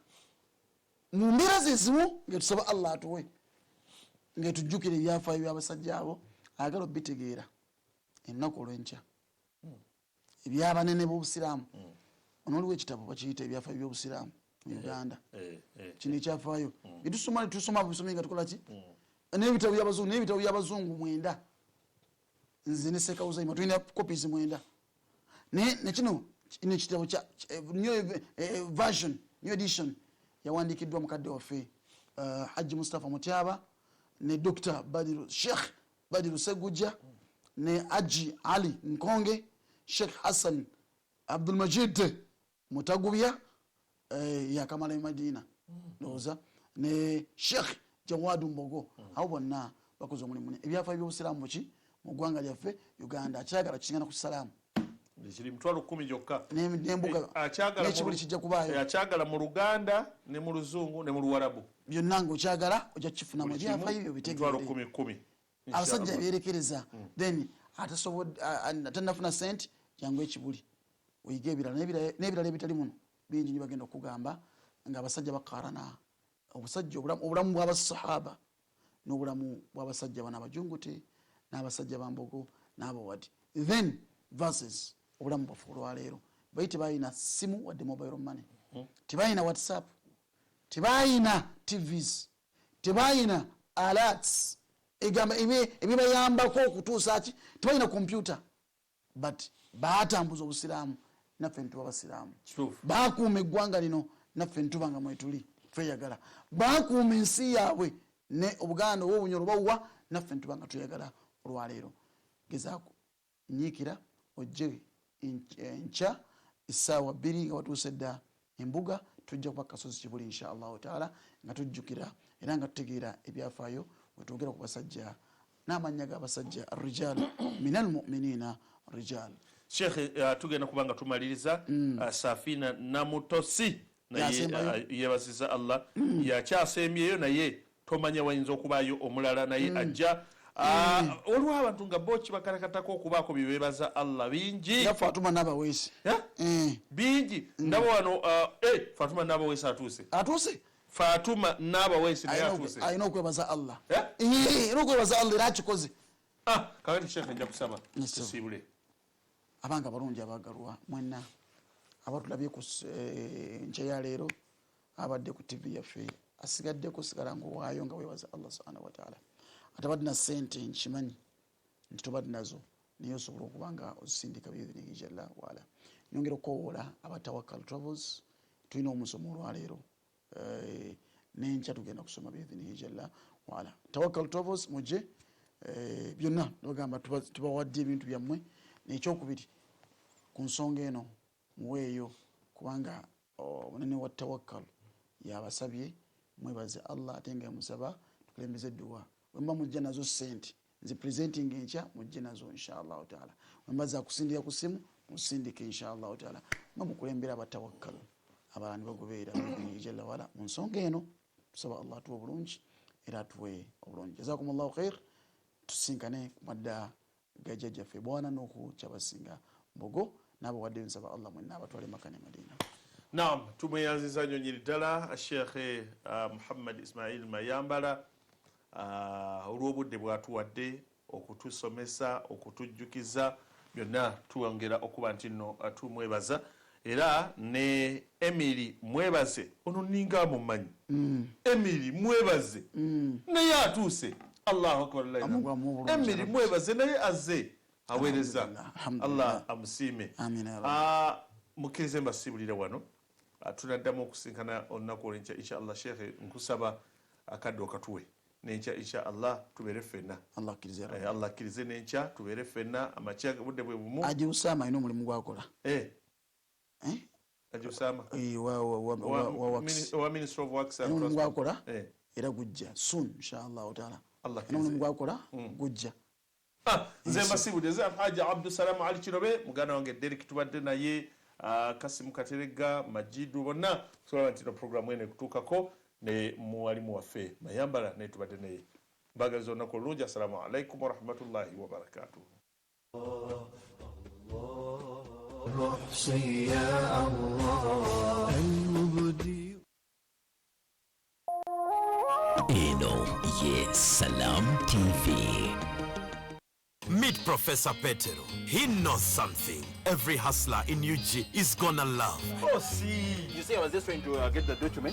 mu mbeera zezimu ngetusaba allah atuwe ngetujjukira ebyafaayo by'abasajja abo ayagala obitegeera ennaku olw'enkya ebyabanene b'obusiraamu onoliwo ekitabo bakiyita ebyafaayo by'obusiraamu mu uganda kino ekyafaayo byetusoma tusoma busome nga tukola ki n'ebitabo by'abazungu 9 nze ne sekawuzaima tulina copies 9 nekino ekitabo kya version new edition yawandiikiddwa mukadde waffe Haji Mustafa Mutyaba ne Dr. Sheikh Badiru Seguja ne Haji Ali Nkonge, Sheikh Hassan Abdul Majid Mutagubya yakamala Madina loza ne Sheikh Jawadu Mbogo abo bonna bakoze omulimu ebyafaayo by'obusiraamu ki mu ggwanga lyaffe Uganda akyagala kingana ku salaamu kiri mutwalo 10 gyokka n'embuga n'ekibuli kijja kubaayo akyagala mu Luganda ne mu Luzungu ne mu Luwarabu byonna ng'okyagala ojja kukifunamu ebyafaayo ebyo bitegeere mutwalo 10 abasajja beerekereza then atannafuna sente jangu ekibuli oyiga ebirala n'ebirala ebitali muno bingi nyo bagenda okugamba ng'abasajja bakarana obusajja obulamu bw'abasahaba n'obulamu bw'abasajja bano abajungute n'abasajja bambogo n'abawadi then verses obulamu bwaffe olwaleero bayi tebalina simu wadde mobile money tebalina whatsapp tebalina tvs tebalina alerts egamba ebibayambako okutuusa ki tebalina computer but baatambuza obusiraamu naffe ntuba basiraamu baakuuma eggwanga lino naffe ntuba nga mwetuli tweyagala baakuuma ensi yaabwe ne obuganda oba obunyolo bawuwa naffe ntuba nga tweyagala olwaleero gezaako nyiikira ojje enkya essaawa 2 nga watuuse dda embuga tujja kuba kasozi kibuli inshallah taala nga tujjukira era nga tutegeera ebyafaayo wetwogera ku basajja n'amannya g'abasajja rijal minal muminina rijal shekhe tugenda kubanga tumaliriza Safina Namutosi naye yebaziza allah yakyasembyeyo naye tomanya wayinza okubaayo omulala naye ajja olwo abantu nga boki bakalakatako okubaako byebebaza allah bingi Fatuma Nabaweesi bingi ndaba wano Fatuma Nabaweesi atuuse Fatuma Nabaweesi naye atuuse alina okwebaza allah era okwebaza allah era akikoze kakati shekhe nja kusaba tusiibule abanga balungi abagalwa mwenna abatulabye ku nkya ya leero abadde ku tv yaffe asigadde kusigala ngaowaayo nga weebaza allah subhanahu wataala atabadina sente nkimanyi nti tobadinazo naye osobola okuba nga ozisindika biidhinihi jalla waala nyongera okukowoola abatawakkal travels tulina omusomo olwaleero nenkya tugenda kusoma biidhinihi jalla waala tawakkal travels mujje byonna bagamba tubawadde ebintu byammwe nekyokubiri ku nsonga eno muweeyo kubanga munene wa tawakkal yabasabye mwebaze allah ate nga musaba tukulembeze edduwa wemba mujja nazo sente nzi presenting enkya mujje nazo inshallah taala wemba za kusindika ku simu musindike inshallah taala nga mukulembera abatawakkal abalani bagobeera jalla wala mu nsonga eno tusaba allah atuwe obulungi era atuwe obulungi. Jazakumullahu khair. Tusinkane ku madda ga jjajjaffe bwana Nuhu Kyabasinga Mbogo n'abo wadde nsaba allah mwenna abatwale Makka ne Madina. Naam, tumweyanziza nnyo nyiri ddala Sheikh Muhammad Ismail Mayambala olw'obudde bw'atuwadde okutusomesa, okutujjukiza, byonna tuwongera okuba nti nno tumwebaza. Era ne Emily mwebaze, ono ninga mumanyi. Emily mwebaze naye atuuse. Allahu akbar. Emily mwebaze naye azze aweereza. Allah amusiime. Mukkirize mbasibulire wano. Tunaddamu okusinkana olunaku olw'enkya inshallah. Sheikh nkusaba akadde okatuwe n'enkya inshallah tubeere ffenna. Allah akkirize n'enkya tubeere ffenna amakya budde bwe bumu. Aji Usama alina omulimu gw'akola. Aji Usama wa Minister of Works and Transport gwakola era gujja soon inshallah taala. Omulimu gwakola gujja. Nze mbasibulire Haji Abdusalam Ali Kirobe, muganda wange Derek tubadde naye, Kasimu Katerega, Majidu, bonna tulaba nti no programu ene kutuukako ne muwalimu waffe Mayambala ne tubadde naye. Mbagaliza olunaku olulungi. Assalamu alaikum warahmatullahi wabarakatuh. Salam TV. Meet Professor Petero. He knows something every hustler in UG is gonna love. Oh, see. You see, I was just trying to get the document.